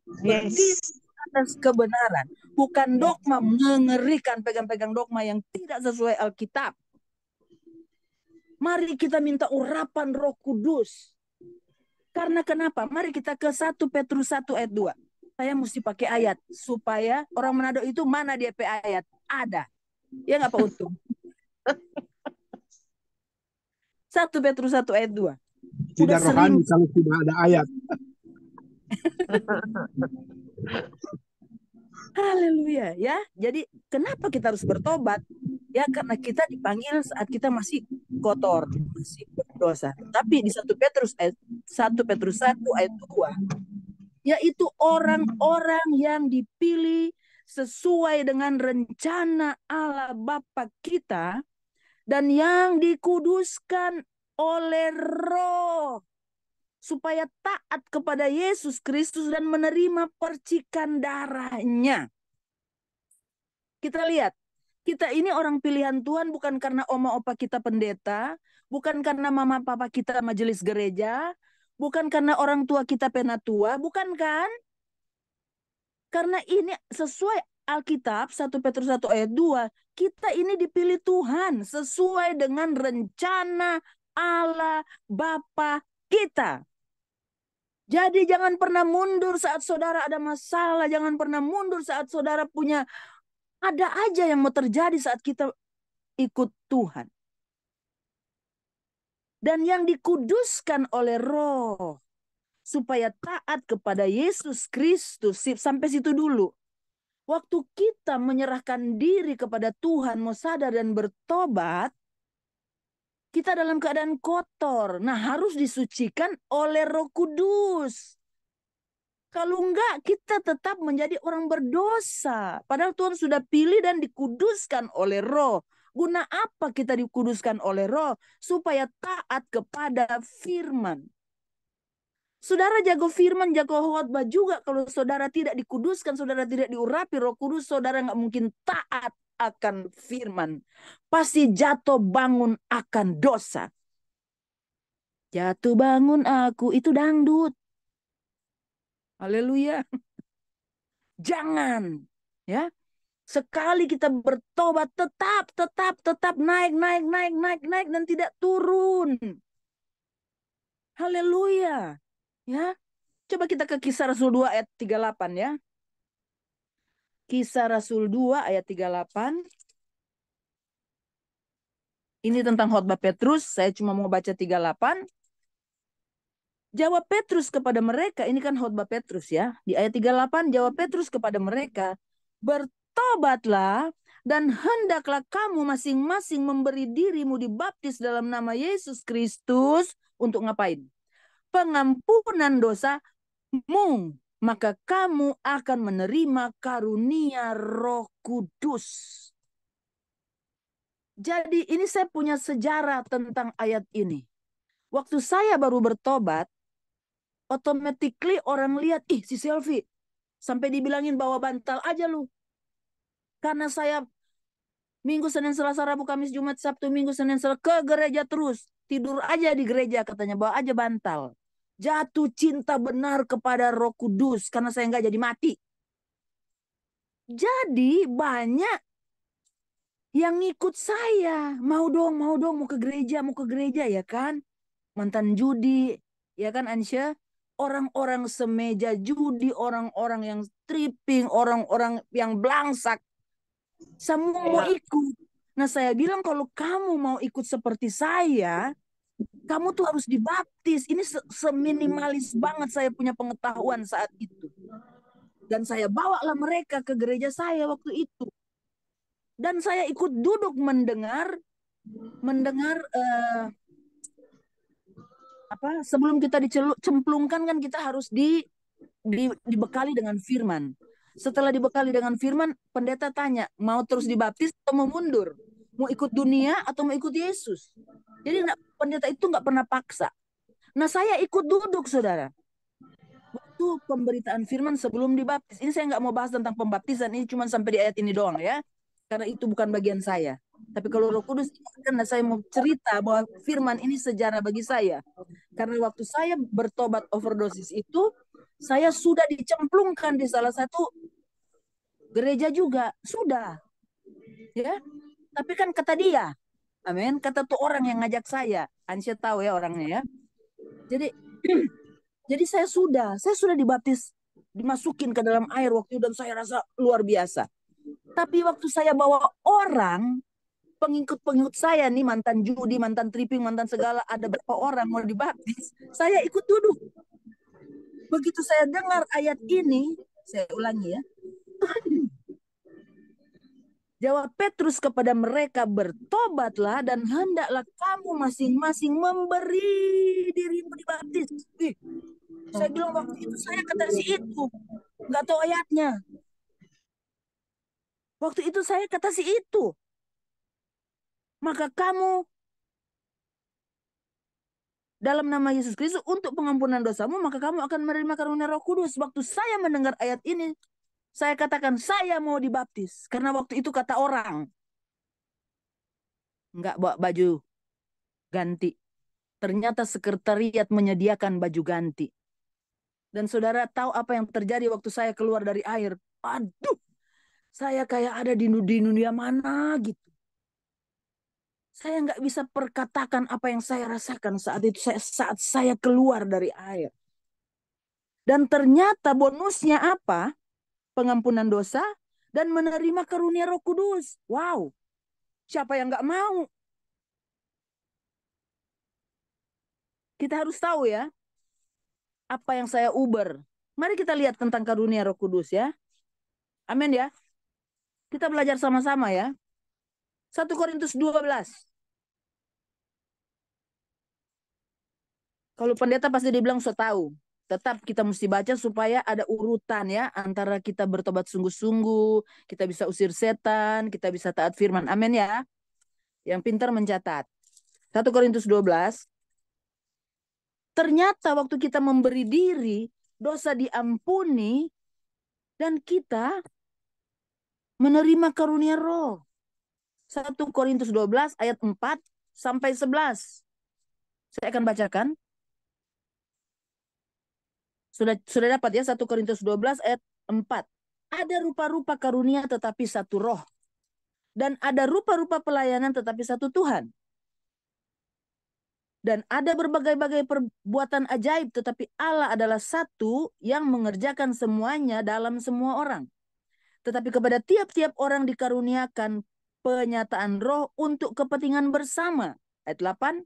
B: Berdiri
F: Yes.
B: atas kebenaran, bukan dogma mengerikan, pegang-pegang dogma yang tidak sesuai Alkitab. Mari kita minta urapan Roh Kudus. Karena kenapa? Mari kita ke 1 Petrus 1 ayat 2. Saya mesti pakai ayat supaya orang Manado itu mana dia ayat ada. Ya nggak Pak Untung? 1 Petrus 1 ayat 2.
A: Tidak rohani kalau tidak ada ayat.
B: Haleluya, ya. Jadi kenapa kita harus bertobat? Ya karena kita dipanggil saat kita masih kotor, masih berdosa. Tapi di 1 Petrus 1 ayat 2, yaitu orang-orang yang dipilih sesuai dengan rencana Allah Bapa kita dan yang dikuduskan oleh Roh supaya taat kepada Yesus Kristus dan menerima percikan darahnya. Kita lihat, kita ini orang pilihan Tuhan bukan karena oma opa kita pendeta, bukan karena mama papa kita majelis gereja, bukan karena orang tua kita penatua, bukan kan? Karena ini sesuai Alkitab 1 Petrus 1 ayat 2, kita ini dipilih Tuhan sesuai dengan rencana Allah Bapa kita. Jadi jangan pernah mundur saat saudara ada masalah, jangan pernah mundur saat saudara punya, ada aja yang mau terjadi saat kita ikut Tuhan. Dan yang dikuduskan oleh Roh. supaya taat kepada Yesus Kristus. Sampai situ dulu. Waktu kita menyerahkan diri kepada Tuhan, mau sadar dan bertobat, kita dalam keadaan kotor. Nah, harus disucikan oleh Roh Kudus. Kalau enggak, kita tetap menjadi orang berdosa. Padahal Tuhan sudah pilih dan dikuduskan oleh Roh. Guna apa kita dikuduskan oleh Roh? Supaya taat kepada firman. Saudara jago firman, jago khotbah juga. Kalau saudara tidak dikuduskan, saudara tidak diurapi Roh Kudus, saudara nggak mungkin taat akan firman. Pasti jatuh bangun akan dosa. Jatuh bangun aku, itu dangdut. Haleluya. Jangan, ya. Sekali kita bertobat, tetap naik dan tidak turun. Haleluya. Ya. Coba kita ke Kisah Rasul 2 ayat 38 ya. Kisah Rasul 2 ayat 38. Ini tentang khotbah Petrus, saya cuma mau baca 38. Jawab Petrus kepada mereka, ini kan khotbah Petrus ya. Di ayat 38 jawab Petrus kepada mereka, bertobatlah dan hendaklah kamu masing-masing memberi dirimu dibaptis dalam nama Yesus Kristus untuk ngapain? Pengampunan dosamu, maka kamu akan menerima karunia Roh Kudus. Jadi ini saya punya sejarah tentang ayat ini. Waktu saya baru bertobat, automatically orang lihat, ih si Selvi, sampai dibilangin bawa bantal aja lu. Karena saya Minggu, Senin, Selasa, Rabu, Kamis, Jumat, Sabtu, Minggu, Senin, Selasa ke gereja terus. Tidur aja di gereja katanya, bawa aja bantal. Jatuh cinta benar kepada Roh Kudus karena saya nggak jadi mati. Jadi banyak yang ngikut saya. Mau dong, mau ke gereja ya kan. Mantan judi, ya kan Ansya? Orang-orang semeja judi, orang-orang yang stripping, orang-orang yang belangsak. Semua mau ikut. Nah saya bilang kalau kamu mau ikut seperti saya, kamu tuh harus dibaptis. Ini seminimalis banget saya punya pengetahuan saat itu. Dan saya bawalah mereka ke gereja saya waktu itu. Dan saya ikut duduk mendengar sebelum kita dicemplungkan kan kita harus dibekali dengan firman. Setelah dibekali dengan firman, pendeta tanya, mau terus dibaptis atau mau mundur? Mau ikut dunia atau mau ikut Yesus? Jadi pendeta itu nggak pernah paksa. Nah saya ikut duduk saudara. Waktu pemberitaan firman sebelum dibaptis. Ini saya nggak mau bahas tentang pembaptisan, ini cuma sampai di ayat ini doang ya. Karena itu bukan bagian saya. Tapi kalau Roh Kudus, karena saya mau cerita bahwa firman ini sejarah bagi saya. Karena waktu saya bertobat overdosis itu, saya sudah dicemplungkan di salah satu gereja juga. Sudah. Ya. Tapi kan kata dia, amin, kata tuh orang yang ngajak saya. Ansya tahu ya orangnya ya. Jadi saya sudah dibaptis, dimasukin ke dalam air waktu itu dan saya rasa luar biasa. Tapi waktu saya bawa orang, pengikut-pengikut saya nih, mantan judi, mantan tripping, mantan segala, ada berapa orang mau dibaptis, saya ikut duduk. Begitu saya dengar ayat ini, saya ulangi ya. Jawab Petrus kepada mereka, bertobatlah dan hendaklah kamu masing-masing memberi dirimu dibaptis. Saya bilang waktu itu saya kata si itu, nggak tahu ayatnya. Waktu itu saya kata si itu, maka kamu dalam nama Yesus Kristus untuk pengampunan dosamu, maka kamu akan menerima karunia Roh Kudus. Waktu saya mendengar ayat ini, saya katakan saya mau dibaptis. Karena waktu itu kata orang, nggak bawa baju ganti. Ternyata sekretariat menyediakan baju ganti. Dan saudara tahu apa yang terjadi waktu saya keluar dari air? Aduh, saya kayak ada di dunia mana gitu. Saya nggak bisa perkatakan apa yang saya rasakan saat itu, saat saya keluar dari air. Dan ternyata bonusnya apa? Pengampunan dosa dan menerima karunia Roh Kudus. Wow, siapa yang nggak mau? Kita harus tahu ya, apa yang saya uber. Mari kita lihat tentang karunia Roh Kudus ya. Amin ya. Kita belajar sama-sama ya. 1 Korintus 12. Kalau pendeta pasti dibilang so tahu. Tetap kita mesti baca supaya ada urutan ya. Antara kita bertobat sungguh-sungguh. Kita bisa usir setan. Kita bisa taat firman. Amin ya. Yang pintar mencatat. 1 Korintus 12. Ternyata waktu kita memberi diri, dosa diampuni, dan kita menerima karunia roh. 1 Korintus 12 ayat 4 sampai 11. Saya akan bacakan. Sudah dapat ya 1 Korintus 12 ayat 4. Ada rupa-rupa karunia tetapi satu roh. Dan ada rupa-rupa pelayanan tetapi satu Tuhan. Dan ada berbagai-bagai perbuatan ajaib, tetapi Allah adalah satu yang mengerjakan semuanya dalam semua orang. Tetapi kepada tiap-tiap orang dikaruniakan penyataan roh untuk kepentingan bersama. Ayat 8.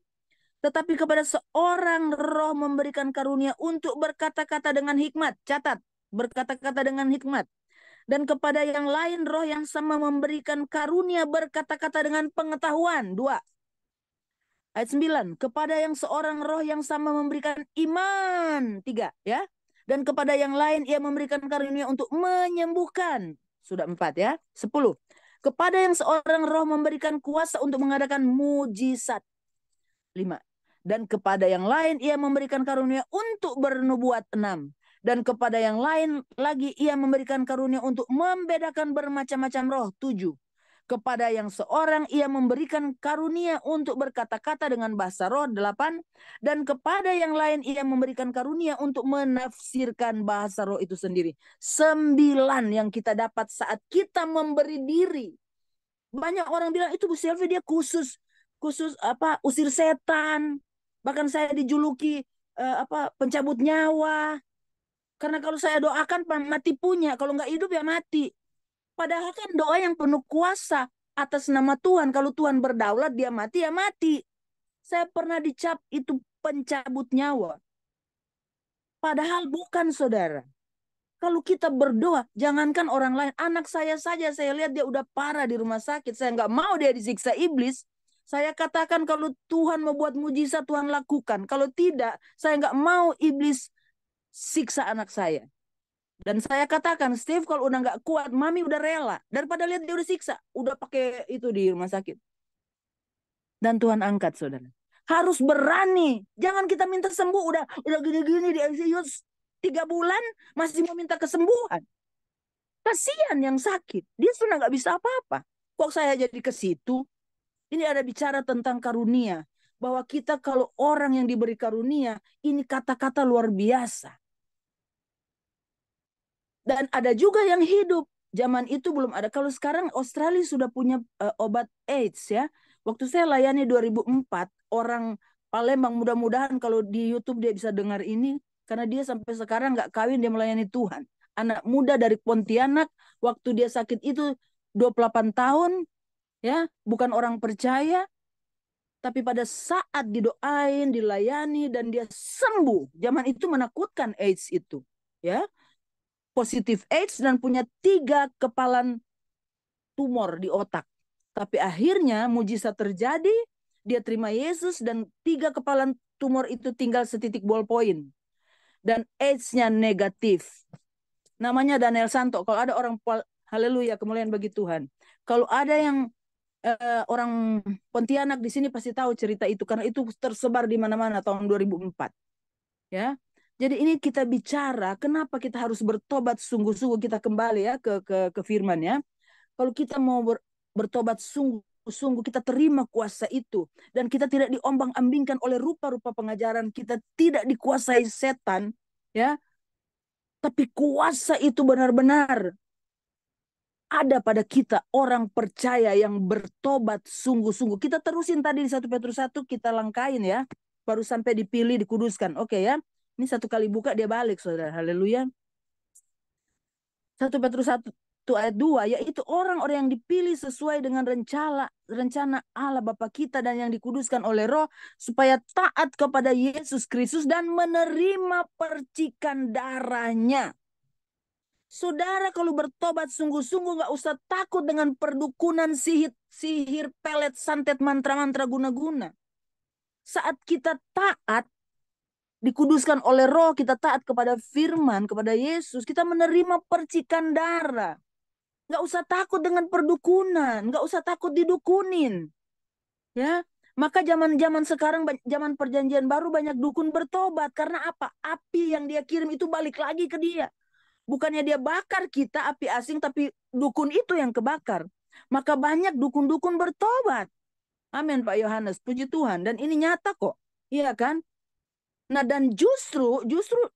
B: Tetapi kepada seorang roh memberikan karunia untuk berkata-kata dengan hikmat. Catat, berkata-kata dengan hikmat. Dan kepada yang lain roh yang sama memberikan karunia berkata-kata dengan pengetahuan. 2. Ayat 9, kepada yang seorang roh yang sama memberikan iman. 3, ya. Dan kepada yang lain ia memberikan karunia untuk menyembuhkan. Sudah 4 ya. 10, kepada yang seorang roh memberikan kuasa untuk mengadakan mujizat. 5, dan kepada yang lain ia memberikan karunia untuk bernubuat. 6, dan kepada yang lain lagi ia memberikan karunia untuk membedakan bermacam-macam roh. 7, kepada yang seorang ia memberikan karunia untuk berkata-kata dengan bahasa roh. 8, dan kepada yang lain ia memberikan karunia untuk menafsirkan bahasa roh itu sendiri. 9 yang kita dapat saat kita memberi diri. Banyak orang bilang itu Bu Selvi dia khusus usir setan. Bahkan saya dijuluki pencabut nyawa. Karena kalau saya doakan mati punya, kalau nggak hidup ya mati. Padahal kan doa yang penuh kuasa atas nama Tuhan. Kalau Tuhan berdaulat dia mati ya mati. Saya pernah dicap itu pencabut nyawa. Padahal bukan, saudara. Kalau kita berdoa, jangankan orang lain. Anak saya saja saya lihat dia udah parah di rumah sakit. Saya nggak mau dia disiksa iblis. Saya katakan kalau Tuhan mau buat mujizat Tuhan lakukan. Kalau tidak, saya nggak mau iblis siksa anak saya. Dan saya katakan, Steve kalau udah nggak kuat, mami udah rela. Daripada lihat dia udah siksa, udah pakai itu di rumah sakit. Dan Tuhan angkat, saudara. Harus berani. Jangan kita minta sembuh, udah gini-gini di ICU 3 bulan, masih mau minta kesembuhan. Kasihan yang sakit. Dia sudah nggak bisa apa-apa. Kok saya jadi ke situ? Ini ada bicara tentang karunia. Bahwa kita kalau orang yang diberi karunia, ini kata-kata luar biasa. Dan ada juga yang hidup. Zaman itu belum ada. Kalau sekarang Australia sudah punya obat AIDS ya. Waktu saya layani 2004, orang Palembang, mudah-mudahan kalau di YouTube dia bisa dengar ini. Karena dia sampai sekarang nggak kawin, dia melayani Tuhan. Anak muda dari Pontianak, waktu dia sakit itu 28 tahun. Ya, bukan orang percaya. Tapi pada saat didoain, dilayani, dan dia sembuh. Zaman itu menakutkan AIDS itu. Ya, positif AIDS dan punya 3 kepalan tumor di otak. Tapi akhirnya mujizat terjadi, dia terima Yesus dan 3 kepalan tumor itu tinggal setitik ballpoint. Dan AIDS-nya negatif. Namanya Daniel Santo. Kalau ada orang, haleluya, kemuliaan bagi Tuhan. Kalau ada yang orang Pontianak di sini pasti tahu cerita itu. Karena itu tersebar di mana-mana tahun 2004. Ya. Jadi ini kita bicara kenapa kita harus bertobat sungguh-sungguh, kita kembali ya ke firman ya. Kalau kita mau bertobat sungguh-sungguh, kita terima kuasa itu dan kita tidak diombang-ambingkan oleh rupa-rupa pengajaran, kita tidak dikuasai setan ya. Tapi kuasa itu benar-benar ada pada kita, orang percaya yang bertobat sungguh-sungguh. Kita terusin tadi di 1 Petrus 1, kita langkain ya. Baru sampai dipilih, dikuduskan. Oke ya. Ini 1 kali buka dia balik, saudara. Haleluya. 1 Petrus 1 1 ayat 2, yaitu orang-orang yang dipilih sesuai dengan rencana Allah Bapa kita dan yang dikuduskan oleh Roh, supaya taat kepada Yesus Kristus dan menerima percikan darahnya. Saudara kalau bertobat sungguh-sungguh gak usah takut dengan perdukunan, sihir, pelet, santet, mantra-mantra, guna-guna. Saat kita taat, dikuduskan oleh Roh, kita taat kepada firman, kepada Yesus, kita menerima percikan darah. Nggak usah takut dengan perdukunan, nggak usah takut didukunin. Ya, maka zaman sekarang, zaman perjanjian baru banyak dukun bertobat. Karena apa? Api yang dia kirim itu balik lagi ke dia. Bukannya dia bakar kita, api asing, tapi dukun itu yang kebakar. Maka banyak dukun-dukun bertobat. Amin Pak Yohanes, puji Tuhan. Dan ini nyata kok, iya kan? Nah dan justru,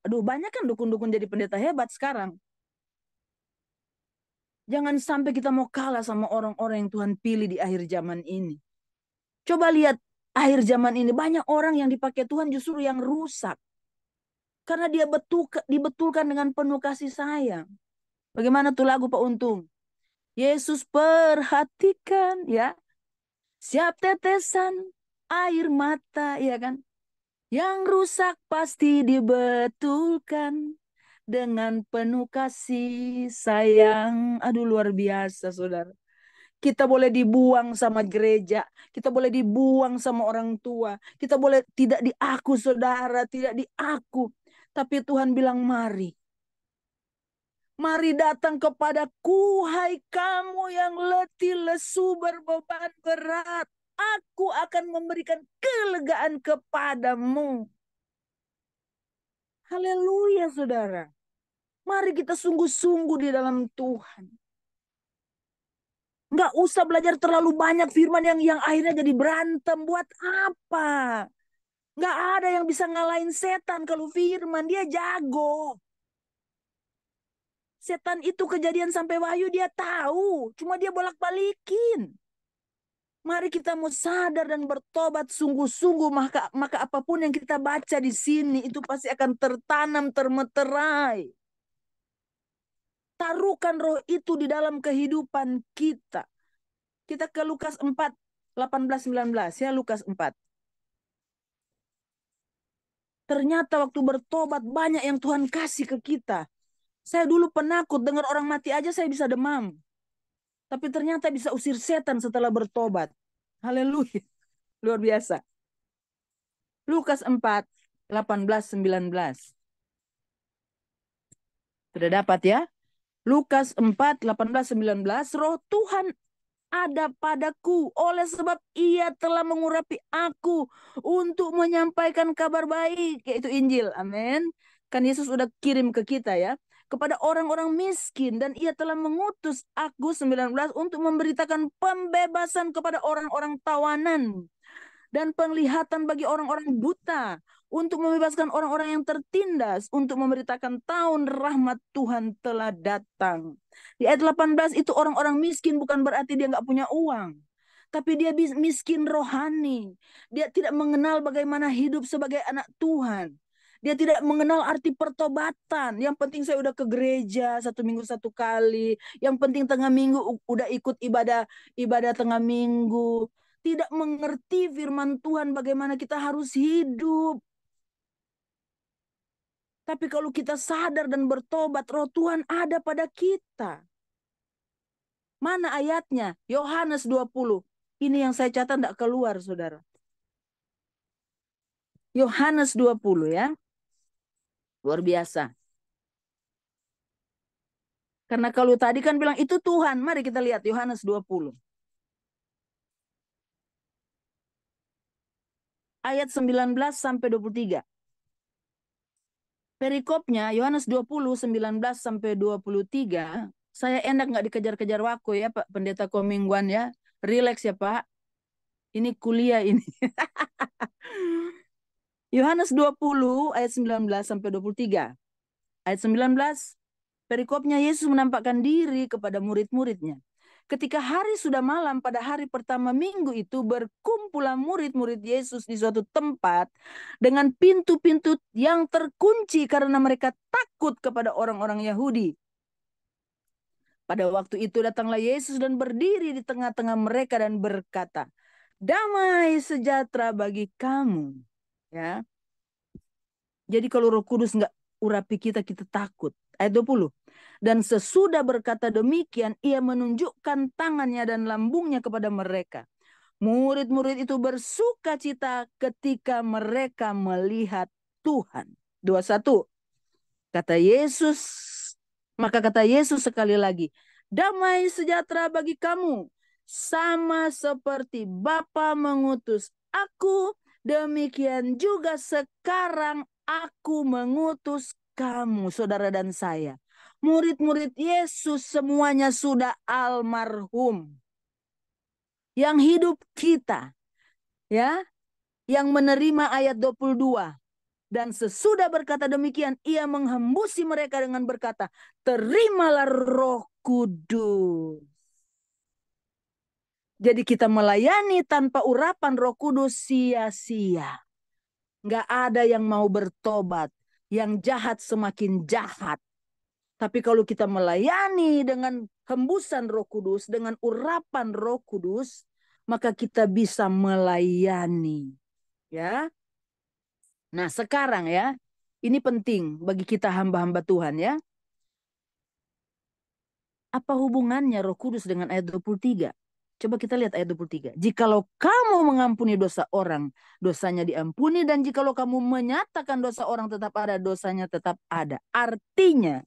B: aduh banyak kan dukun-dukun jadi pendeta hebat sekarang. Jangan sampai kita mau kalah sama orang-orang yang Tuhan pilih di akhir zaman ini. Coba lihat akhir zaman ini, banyak orang yang dipakai Tuhan justru yang rusak. Karena dia dibetulkan dengan penuh kasih sayang. Bagaimana tuh lagu Pak Untung? Yesus perhatikan ya, siap tetesan air mata, ya kan? Yang rusak pasti dibetulkan dengan penuh kasih sayang. Aduh luar biasa saudara. Kita boleh dibuang sama gereja. Kita boleh dibuang sama orang tua. Kita boleh tidak diaku saudara. Tidak diaku. Tapi Tuhan bilang mari. Mari datang kepadaku. Hai kamu yang letih lesu berbeban berat. Aku akan memberikan kelegaan kepadamu. Haleluya saudara. Mari kita sungguh-sungguh di dalam Tuhan. Nggak usah belajar terlalu banyak firman yang akhirnya jadi berantem. Buat apa? Nggak ada yang bisa ngalahin setan kalau firman. Dia jago. Setan itu Kejadian sampai Wahyu dia tahu. Cuma dia bolak-balikin. Mari kita mau sadar dan bertobat sungguh-sungguh. Maka apapun yang kita baca di sini itu pasti akan tertanam, termeterai. Taruhkan roh itu di dalam kehidupan kita. Kita ke Lukas 4, 18-19 ya, Lukas 4. Ternyata waktu bertobat banyak yang Tuhan kasih ke kita. Saya dulu penakut, dengar orang mati aja saya bisa demam. Tapi ternyata bisa usir setan setelah bertobat. Haleluya. Luar biasa. Lukas 4, 18-19. Sudah dapat ya? Lukas 4, 18-19. Roh Tuhan ada padaku oleh sebab ia telah mengurapi aku untuk menyampaikan kabar baik, yaitu Injil. Amin. Kan Yesus udah kirim ke kita ya, kepada orang-orang miskin, dan ia telah mengutus aku 19 untuk memberitakan pembebasan kepada orang-orang tawanan dan penglihatan bagi orang-orang buta, untuk membebaskan orang-orang yang tertindas, untuk memberitakan tahun rahmat Tuhan telah datang. Di ayat 18 itu orang-orang miskin bukan berarti dia nggak punya uang. Tapi dia miskin rohani. Dia tidak mengenal bagaimana hidup sebagai anak Tuhan. Dia tidak mengenal arti pertobatan. Yang penting saya udah ke gereja 1 minggu 1 kali. Yang penting tengah minggu udah ikut ibadah tengah minggu. Tidak mengerti firman Tuhan bagaimana kita harus hidup. Tapi kalau kita sadar dan bertobat, roh Tuhan ada pada kita. Mana ayatnya? Yohanes 20. Ini yang saya catat tidak keluar, saudara. Yohanes 20 ya. Luar biasa. Karena kalau tadi kan bilang itu Tuhan. Mari kita lihat Yohanes 20. Ayat 19-23. Perikopnya Yohanes 20, 19-23. Saya enak nggak dikejar-kejar waktu ya Pak Pendeta Komingguan ya. Relax ya Pak. Ini kuliah ini. Yohanes 20 ayat 19-23. Ayat 19, perikopnya Yesus menampakkan diri kepada murid-muridnya. Ketika hari sudah malam pada hari pertama minggu itu, berkumpulah murid-murid Yesus di suatu tempat dengan pintu-pintu yang terkunci karena mereka takut kepada orang-orang Yahudi. Pada waktu itu datanglah Yesus dan berdiri di tengah-tengah mereka dan berkata, damai sejahtera bagi kamu. Ya. Jadi kalau Roh Kudus nggak urapi kita, kita takut. Ayat 20. Dan sesudah berkata demikian, ia menunjukkan tangannya dan lambungnya kepada mereka. Murid-murid itu bersuka cita ketika mereka melihat Tuhan. 21. Maka kata Yesus sekali lagi, damai sejahtera bagi kamu. Sama seperti Bapa mengutus aku, demikian juga sekarang aku mengutus kamu, saudara dan saya. Murid-murid Yesus semuanya sudah almarhum. Yang hidup kita, ya, yang menerima ayat 22. Dan sesudah berkata demikian, ia menghembusi mereka dengan berkata, terimalah Roh Kudus. Jadi kita melayani tanpa urapan Roh Kudus sia-sia. Nggak ada yang mau bertobat. Yang jahat semakin jahat. Tapi kalau kita melayani dengan hembusan Roh Kudus, dengan urapan Roh Kudus, maka kita bisa melayani. Ya. Nah, sekarang ya, ini penting bagi kita hamba-hamba Tuhan ya. Apa hubungannya Roh Kudus dengan ayat 23? Coba kita lihat ayat 23. Jikalau kamu mengampuni dosa orang, dosanya diampuni. Dan jikalau kamu menyatakan dosa orang tetap ada, dosanya tetap ada. Artinya,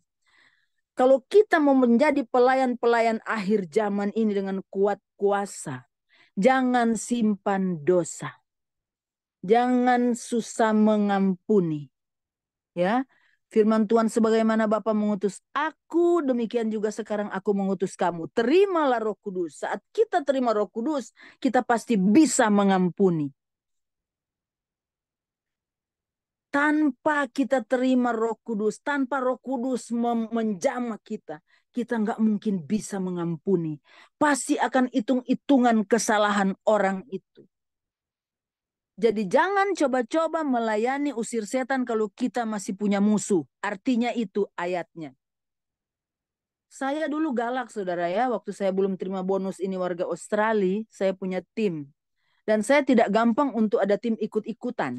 B: kalau kita mau menjadi pelayan-pelayan akhir zaman ini dengan kuat kuasa, jangan simpan dosa. Jangan susah mengampuni. Ya, firman Tuhan sebagaimana Bapa mengutus aku, demikian juga sekarang aku mengutus kamu. Terimalah Roh Kudus. Saat kita terima Roh Kudus, kita pasti bisa mengampuni. Tanpa kita terima Roh Kudus, tanpa Roh Kudus menjamah kita nggak mungkin bisa mengampuni. Pasti akan hitung-hitungan kesalahan orang itu. Jadi jangan coba-coba melayani usir setan kalau kita masih punya musuh. Artinya itu ayatnya. Saya dulu galak saudara ya. Waktu saya belum terima bonus ini warga Australia. Saya punya tim. Dan saya tidak gampang untuk ada tim ikut-ikutan.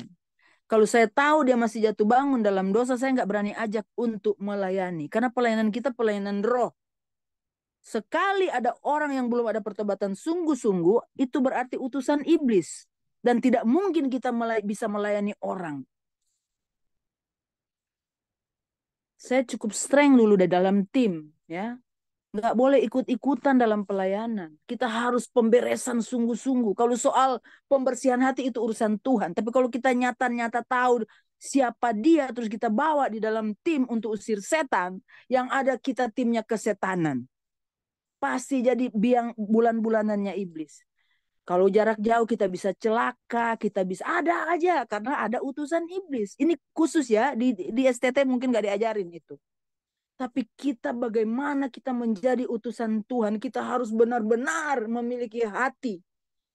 B: Kalau saya tahu dia masih jatuh bangun dalam dosa. Saya nggak berani ajak untuk melayani. Karena pelayanan kita pelayanan roh. Sekali ada orang yang belum ada pertobatan sungguh-sungguh. Itu berarti utusan iblis. Dan tidak mungkin kita bisa melayani orang. Saya cukup strength dulu di dalam tim. Ya, nggak boleh ikut-ikutan dalam pelayanan. Kita harus pemberesan sungguh-sungguh. Kalau soal pembersihan hati itu urusan Tuhan. Tapi kalau kita nyata-nyata tahu siapa dia, terus kita bawa di dalam tim untuk usir setan, yang ada kita timnya kesetanan. Pasti jadi biang bulan-bulanannya iblis. Kalau jarak jauh kita bisa celaka, kita bisa ada aja karena ada utusan iblis. Ini khusus ya, di STT mungkin gak diajarin itu. Tapi kita bagaimana kita menjadi utusan Tuhan, kita harus benar-benar memiliki hati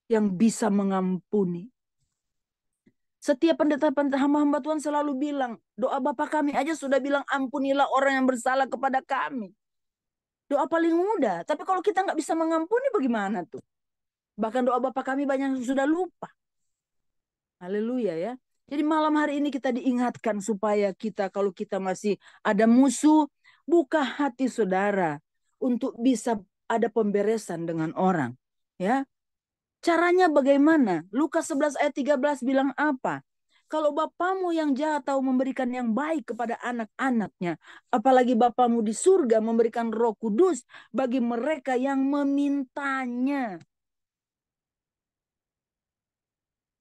B: yang bisa mengampuni. Setiap pendeta-pendeta hamba-hamba Tuhan selalu bilang, doa Bapa kami aja sudah bilang ampunilah orang yang bersalah kepada kami. Doa paling mudah, tapi kalau kita nggak bisa mengampuni bagaimana tuh? Bahkan doa Bapa kami banyak yang sudah lupa. Haleluya ya. Jadi malam hari ini kita diingatkan supaya kita kalau kita masih ada musuh, buka hati saudara untuk bisa ada pemberesan dengan orang. Ya. Caranya bagaimana? Lukas 11 ayat 13 bilang apa? Kalau Bapamu yang jahat tahu memberikan yang baik kepada anak-anaknya, apalagi Bapamu di surga memberikan Roh Kudus bagi mereka yang memintanya.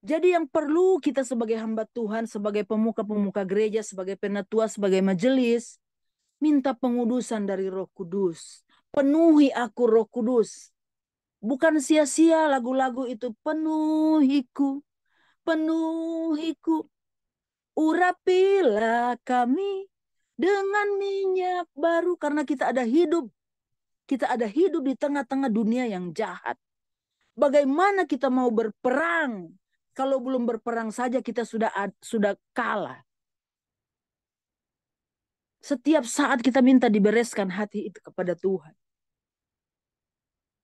B: Jadi yang perlu kita sebagai hamba Tuhan, sebagai pemuka-pemuka gereja, sebagai penatua, sebagai majelis, minta pengudusan dari Roh Kudus. Penuhi aku Roh Kudus. Bukan sia-sia lagu-lagu itu. Penuhiku, penuhiku. Urapilah kami dengan minyak baru. Karena kita ada hidup. Kita ada hidup di tengah-tengah dunia yang jahat. Bagaimana kita mau berperang? Kalau belum berperang saja kita sudah kalah. Setiap saat kita minta dibereskan hati itu kepada Tuhan.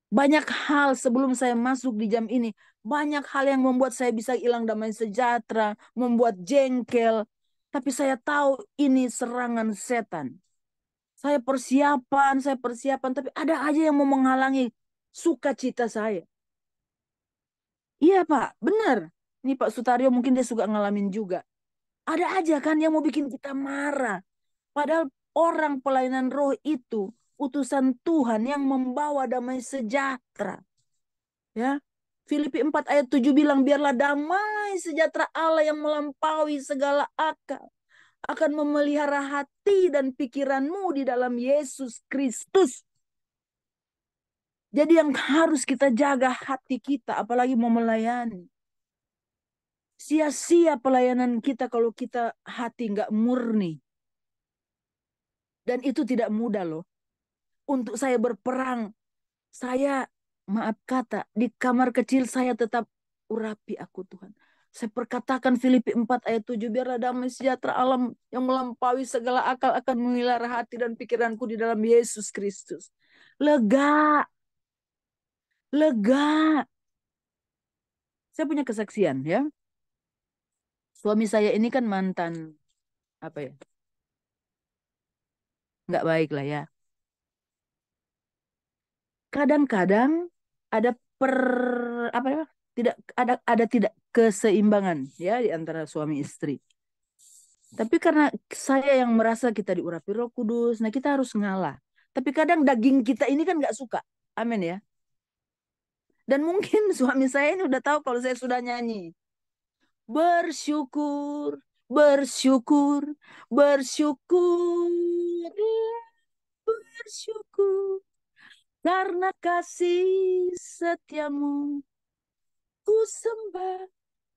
B: Banyak hal sebelum saya masuk di jam ini. Banyak hal yang membuat saya bisa hilang damai sejahtera. Membuat jengkel. Tapi saya tahu ini serangan setan. Saya persiapan. Tapi ada aja yang mau menghalangi sukacita saya. Iya Pak, benar. Ini Pak Sutario mungkin dia suka ngalamin juga. Ada aja kan yang mau bikin kita marah. Padahal orang pelayanan roh itu utusan Tuhan yang membawa damai sejahtera. Ya. Filipi 4 ayat 7 bilang biarlah damai sejahtera Allah yang melampaui segala akal akan memelihara hati dan pikiranmu di dalam Yesus Kristus. Jadi yang harus kita jaga hati kita apalagi mau melayani. Sia-sia pelayanan kita kalau kita hati nggak murni. Dan itu tidak mudah loh. Untuk saya berperang, saya maaf kata, di kamar kecil saya tetap urapi aku Tuhan. Saya perkatakan Filipi 4 ayat 7, biarlah damai sejahtera alam yang melampaui segala akal akan memelihara hati dan pikiranku di dalam Yesus Kristus. Lega. Lega. Saya punya kesaksian ya. Suami saya ini kan mantan, apa ya, nggak baik lah ya. Kadang-kadang ada apa ya, tidak keseimbangan ya di antara suami istri. Tapi karena saya yang merasa kita diurapi Roh Kudus, nah kita harus ngalah. Tapi kadang daging kita ini kan nggak suka. Amin ya. Dan mungkin suami saya ini udah tahu kalau saya sudah nyanyi. Bersyukur, bersyukur, bersyukur, bersyukur. Karena kasih setiamu, ku sembah,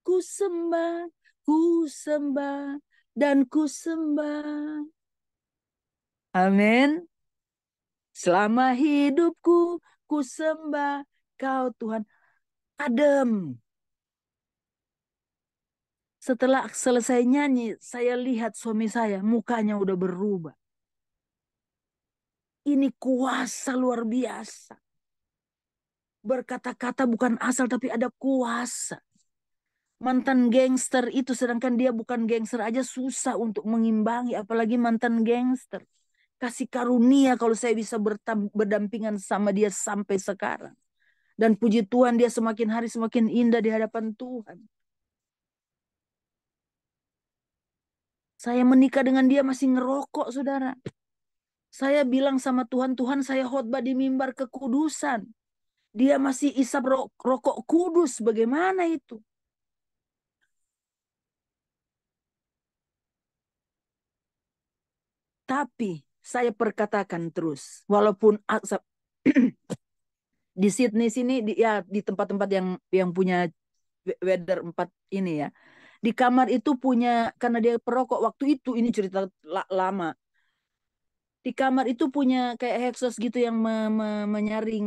B: ku sembah, ku sembah, dan ku sembah. Amin. Selama hidupku, ku sembah kau Tuhan. Adem. Setelah selesai nyanyi, saya lihat suami saya, mukanya udah berubah. Ini kuasa luar biasa. Berkata-kata bukan asal, tapi ada kuasa. Mantan gangster itu, sedangkan dia bukan gangster aja susah untuk mengimbangi, apalagi mantan gangster. Kasih karunia kalau saya bisa berdampingan sama dia sampai sekarang. Dan puji Tuhan dia semakin hari semakin indah di hadapan Tuhan. Saya menikah dengan dia masih ngerokok, saudara. Saya bilang sama Tuhan, Tuhan saya khotbah di mimbar kekudusan. Dia masih isap rokok kudus, bagaimana itu? Tapi saya perkatakan terus, walaupun di Sydney sini, ya di tempat-tempat yang punya weather 4 ini ya, di kamar itu punya, karena dia perokok waktu itu, ini cerita lama. Di kamar itu punya kayak exhaust gitu yang menyaring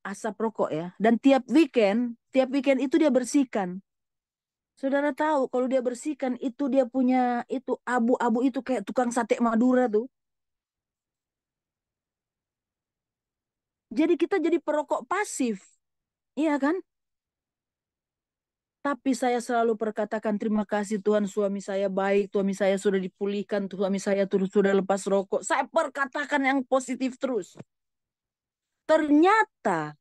B: asap rokok ya. Dan tiap weekend itu dia bersihkan. Saudara tahu kalau dia bersihkan itu dia punya itu abu-abu itu kayak tukang sate Madura tuh. Jadi kita jadi perokok pasif. Iya kan? Tapi saya selalu perkatakan terima kasih Tuhan, suami saya baik, suami saya sudah dipulihkan, suami saya terus sudah lepas rokok. Saya perkatakan yang positif terus. Ternyata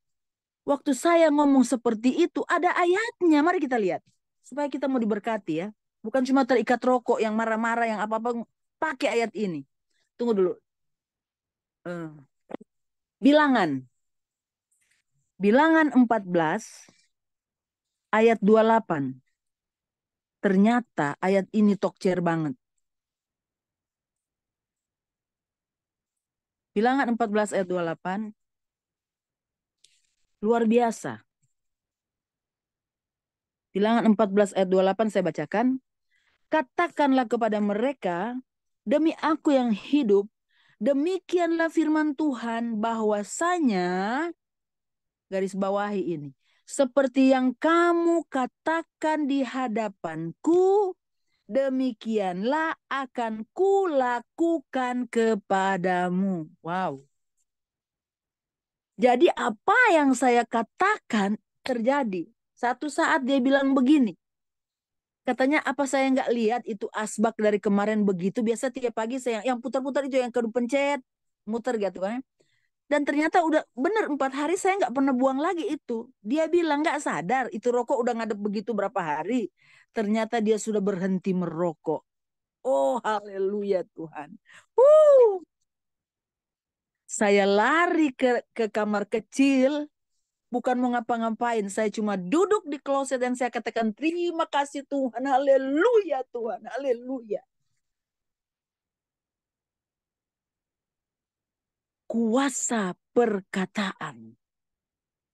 B: waktu saya ngomong seperti itu ada ayatnya. Mari kita lihat. Supaya kita mau diberkati ya. Bukan cuma terikat rokok yang marah-marah yang apa-apa. Pakai ayat ini. Tunggu dulu. Bilangan. Bilangan 14 ayat 28. Ternyata ayat ini tokcer banget. Bilangan 14 ayat 28. Luar biasa. Bilangan 14 ayat 28 saya bacakan. Katakanlah kepada mereka, demi aku yang hidup, demikianlah firman Tuhan bahwasanya, garis bawahi ini, seperti yang kamu katakan di hadapanku, demikianlah akan kulakukan kepadamu. Wow. Jadi apa yang saya katakan terjadi. Satu saat dia bilang begini. Katanya apa saya nggak lihat itu asbak dari kemarin begitu. Biasa tiap pagi saya yang putar-putar itu yang kedua pencet. Muter gitu kan. Dan ternyata udah bener 4 hari saya nggak pernah buang lagi itu. Dia bilang nggak sadar itu rokok udah ngadep begitu berapa hari. Ternyata dia sudah berhenti merokok. Oh haleluya Tuhan. Uh, saya lari ke kamar kecil. Bukan mau ngapa-ngapain. Saya cuma duduk di kloset dan saya katakan terima kasih Tuhan. Haleluya Tuhan. Haleluya. Kuasa perkataan.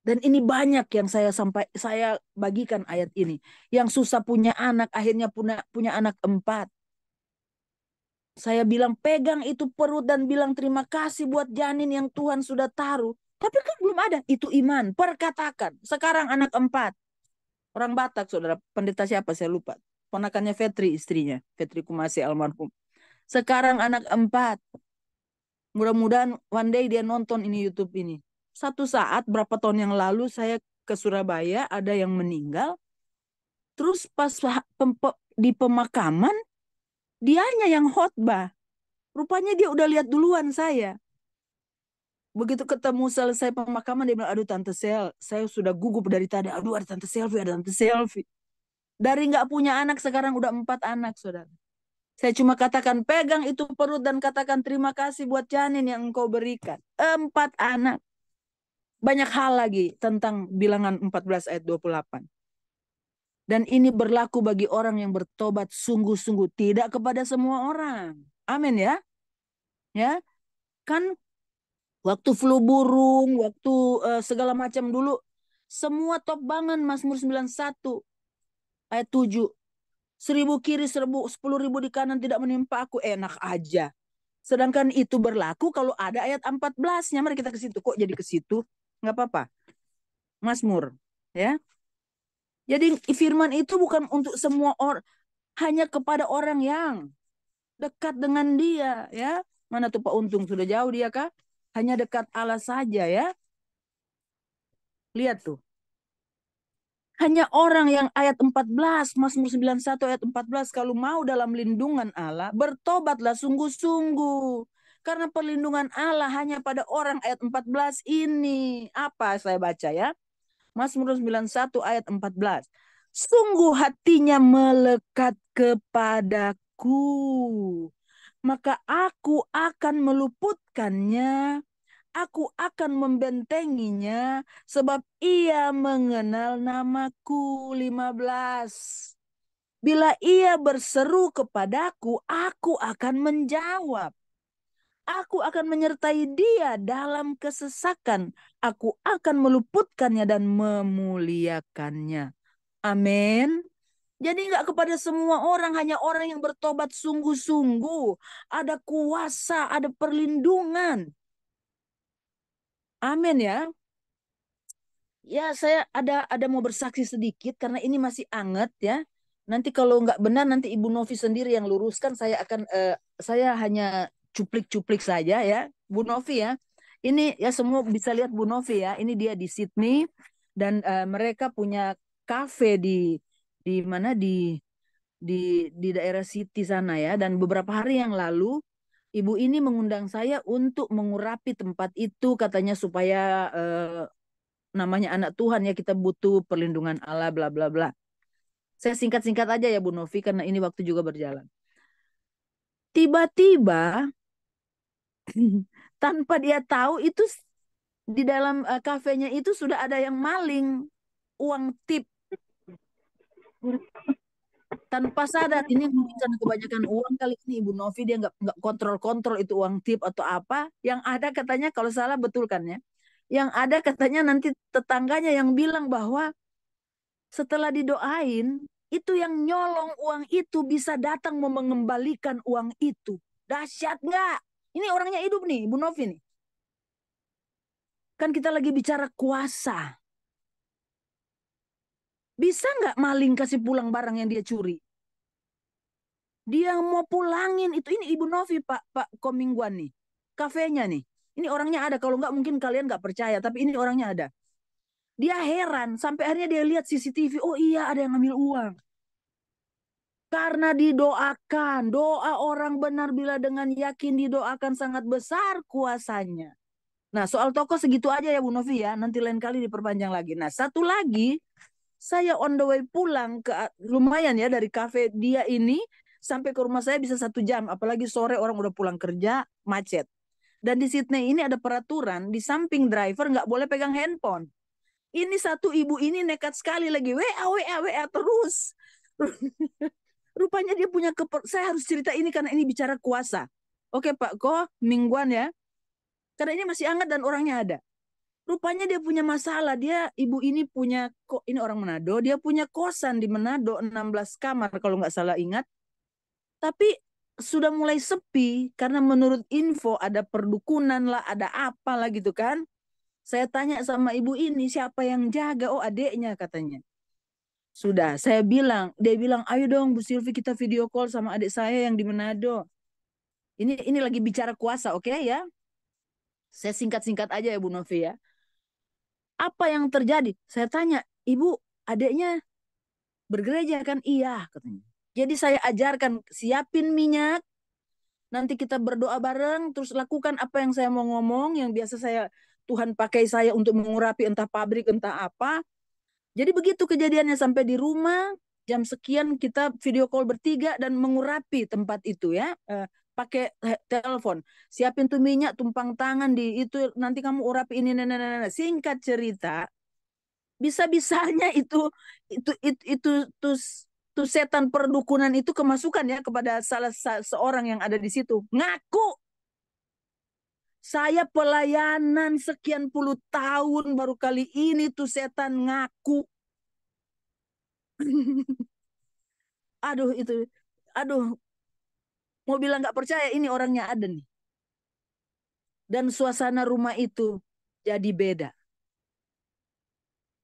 B: Dan ini banyak yang saya bagikan ayat ini. Yang susah punya anak, akhirnya punya anak 4. Saya bilang pegang itu perut dan bilang terima kasih buat janin yang Tuhan sudah taruh. Tapi kan belum ada. Itu iman. Perkatakan. Sekarang anak 4. Orang Batak, saudara. Pendeta siapa saya lupa. Ponakannya Fetri, istrinya. Fetri Kumasi almarhum. Sekarang anak 4. Mudah-mudahan one day dia nonton ini YouTube ini. Satu saat berapa tahun yang lalu saya ke Surabaya, ada yang meninggal. Terus pas di pemakaman, dianya yang khotbah. Rupanya dia udah lihat duluan saya. Begitu ketemu selesai pemakaman, dia bilang, aduh Tante Sel, saya sudah gugup dari tadi. Aduh ada Tante Selfie, ada Tante Selfie. Dari nggak punya anak, sekarang udah 4 anak, saudara. Saya cuma katakan, pegang itu perut dan katakan terima kasih buat janin yang engkau berikan. 4 anak. Banyak hal lagi tentang bilangan 14 ayat 28. Dan ini berlaku bagi orang yang bertobat sungguh-sungguh. Tidak kepada semua orang. Amin ya. Ya, kan waktu flu burung, waktu segala macam dulu. Semua top banget Mazmur 91 ayat 7. 1000 kiri, 10.000 di kanan tidak menimpa aku. Enak aja. Sedangkan itu berlaku kalau ada ayat 14-nya. Mari kita ke situ. Kok jadi ke situ? Nggak apa-apa. Mazmur. Ya. Jadi firman itu bukan untuk semua orang. Hanya kepada orang yang dekat dengan dia. Ya. Mana tuh Pak Untung? Sudah jauh dia kah? Hanya dekat Allah saja ya. Lihat tuh. Hanya orang yang ayat 14, Mazmur 91 ayat 14, kalau mau dalam lindungan Allah, bertobatlah sungguh-sungguh. Karena perlindungan Allah hanya pada orang ayat 14 ini. Apa saya baca ya? Mazmur 91 ayat 14. Sungguh hatinya melekat kepadaku, maka aku akan meluputkannya. Aku akan membentenginya sebab ia mengenal namaku. 15. Bila ia berseru kepadaku, aku akan menjawab. Aku akan menyertai dia dalam kesesakan. Aku akan meluputkannya dan memuliakannya. Amin. Jadi nggak kepada semua orang, hanya orang yang bertobat sungguh-sungguh. Ada kuasa, ada perlindungan. Amin ya. Ya saya ada mau bersaksi sedikit karena ini masih anget ya. Nanti kalau nggak benar nanti Ibu Novi sendiri yang luruskan. Saya hanya cuplik-cuplik saja ya, Bu Novi ya. Ini ya semua bisa lihat Bu Novi ya. Ini dia di Sydney dan mereka punya kafe di mana di daerah City sana ya. Dan beberapa hari yang lalu Ibu ini mengundang saya untuk mengurapi tempat itu katanya supaya namanya anak Tuhan ya kita butuh perlindungan Allah bla bla bla. Saya singkat-singkat aja ya Bu Novi karena ini waktu juga berjalan. Tiba-tiba tanpa dia tahu itu di dalam kafenya itu sudah ada yang maling uang tip. Tanpa sadar ini mungkin karena kebanyakan uang kali ini Ibu Novi dia nggak kontrol itu uang tip atau apa. Yang ada katanya kalau salah betul kan ya. Yang ada katanya nanti tetangganya yang bilang bahwa setelah didoain itu yang nyolong uang itu bisa datang mau mengembalikan uang itu. Dahsyat nggak? Ini orangnya hidup nih Bu Novi nih. Kan kita lagi bicara kuasa. Bisa nggak maling kasih pulang barang yang dia curi? Dia mau pulangin itu. Ini Ibu Novi Pak Komingguan nih. Kafenya nih. Ini orangnya ada. Kalau nggak mungkin kalian nggak percaya. Tapi ini orangnya ada. Dia heran. Sampai akhirnya dia lihat CCTV. Oh iya ada yang ngambil uang. Karena didoakan. Doa orang benar bila dengan yakin didoakan sangat besar kuasanya. Nah soal toko segitu aja ya Bu Novi ya. Nanti lain kali diperpanjang lagi. Nah satu lagi. Saya on the way pulang ke lumayan ya dari kafe dia ini. Sampai ke rumah saya bisa 1 jam. Apalagi sore orang udah pulang kerja. Macet. Dan di Sydney ini ada peraturan di samping driver nggak boleh pegang handphone. Ini satu ibu ini nekat sekali lagi WA terus. Rupanya dia punya saya harus cerita ini karena ini bicara kuasa. Oke Pak Ko, mingguan ya. Karena ini masih hangat dan orangnya ada. Rupanya dia punya masalah. Ibu ini punya ini orang Manado, dia punya kosan di Manado 16 kamar kalau nggak salah ingat. Tapi sudah mulai sepi karena menurut info ada perdukunan lah, ada apa lah gitu kan. Saya tanya sama ibu ini siapa yang jaga? Oh adiknya katanya. Sudah, dia bilang ayo dong Bu Silvi kita video call sama adik saya yang di Manado. Ini lagi bicara kuasa, oke ya? Saya singkat-singkat aja ya Bu Novi ya. Apa yang terjadi? Saya tanya, ibu adiknya bergereja kan? Iya katanya. Jadi saya ajarkan siapin minyak. Nanti kita berdoa bareng, terus lakukan apa yang saya mau ngomong, yang biasa Tuhan pakai saya untuk mengurapi entah pabrik, entah apa. Jadi begitu kejadiannya sampai di rumah, jam sekian kita video call bertiga dan mengurapi tempat itu ya. Pakai telepon. Siapin tuh minyak, tumpang tangan di itu, nanti kamu urapi ini. Singkat cerita, bisa-bisanya itu setan perdukunan itu kemasukan ya kepada salah seorang yang ada di situ. Ngaku saya pelayanan sekian puluh tahun baru kali ini tuh setan ngaku. Aduh, mau bilang nggak percaya ini orangnya ada nih. Dan suasana rumah itu jadi beda.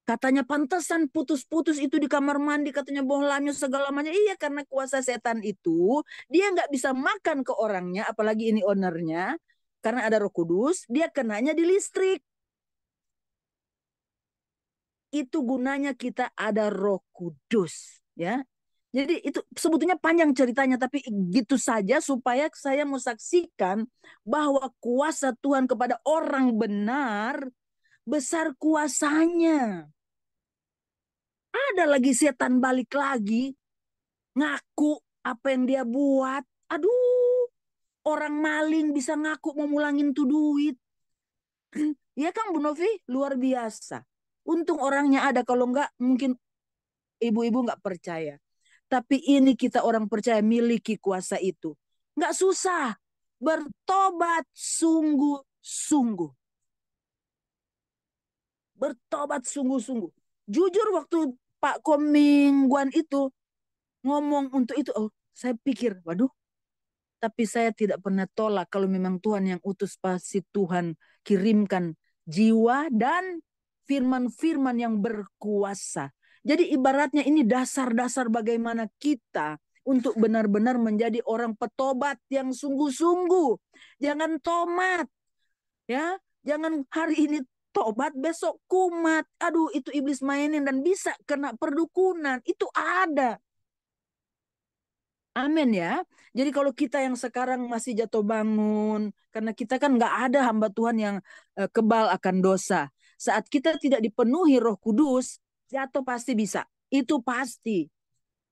B: Katanya pantesan putus-putus itu di kamar mandi, katanya bohlamnya segala macam. Iya karena kuasa setan itu, dia nggak bisa makan ke orangnya, apalagi ini ownernya, karena ada Roh Kudus, dia kenanya di listrik. Itu gunanya kita ada Roh Kudus, ya. Jadi itu sebetulnya panjang ceritanya, tapi gitu saja supaya saya mau saksikan bahwa kuasa Tuhan kepada orang benar besar kuasanya. Ada lagi setan balik lagi, ngaku apa yang dia buat. Aduh, orang maling bisa ngaku mau mulangin tuh duit. Ya kan Bu Novi, luar biasa. Untung orangnya ada, kalau enggak mungkin ibu-ibu enggak percaya. Tapi ini kita orang percaya miliki kuasa itu. Enggak susah. Bertobat sungguh-sungguh. Bertobat sungguh-sungguh. Jujur waktu Pak Komingguan itu ngomong untuk itu, oh saya pikir, waduh, tapi saya tidak pernah tolak kalau memang Tuhan yang utus, pasti Tuhan kirimkan jiwa dan firman-firman yang berkuasa. Jadi ibaratnya ini dasar-dasar bagaimana kita untuk benar-benar menjadi orang petobat yang sungguh-sungguh. Jangan tomat, ya, jangan hari ini tobat besok kumat. Aduh, itu iblis mainin dan bisa kena perdukunan. Itu ada. Amin ya. Jadi kalau kita yang sekarang masih jatuh bangun, karena kita kan nggak ada hamba Tuhan yang kebal akan dosa. Saat kita tidak dipenuhi Roh Kudus, jatuh pasti bisa. Itu pasti.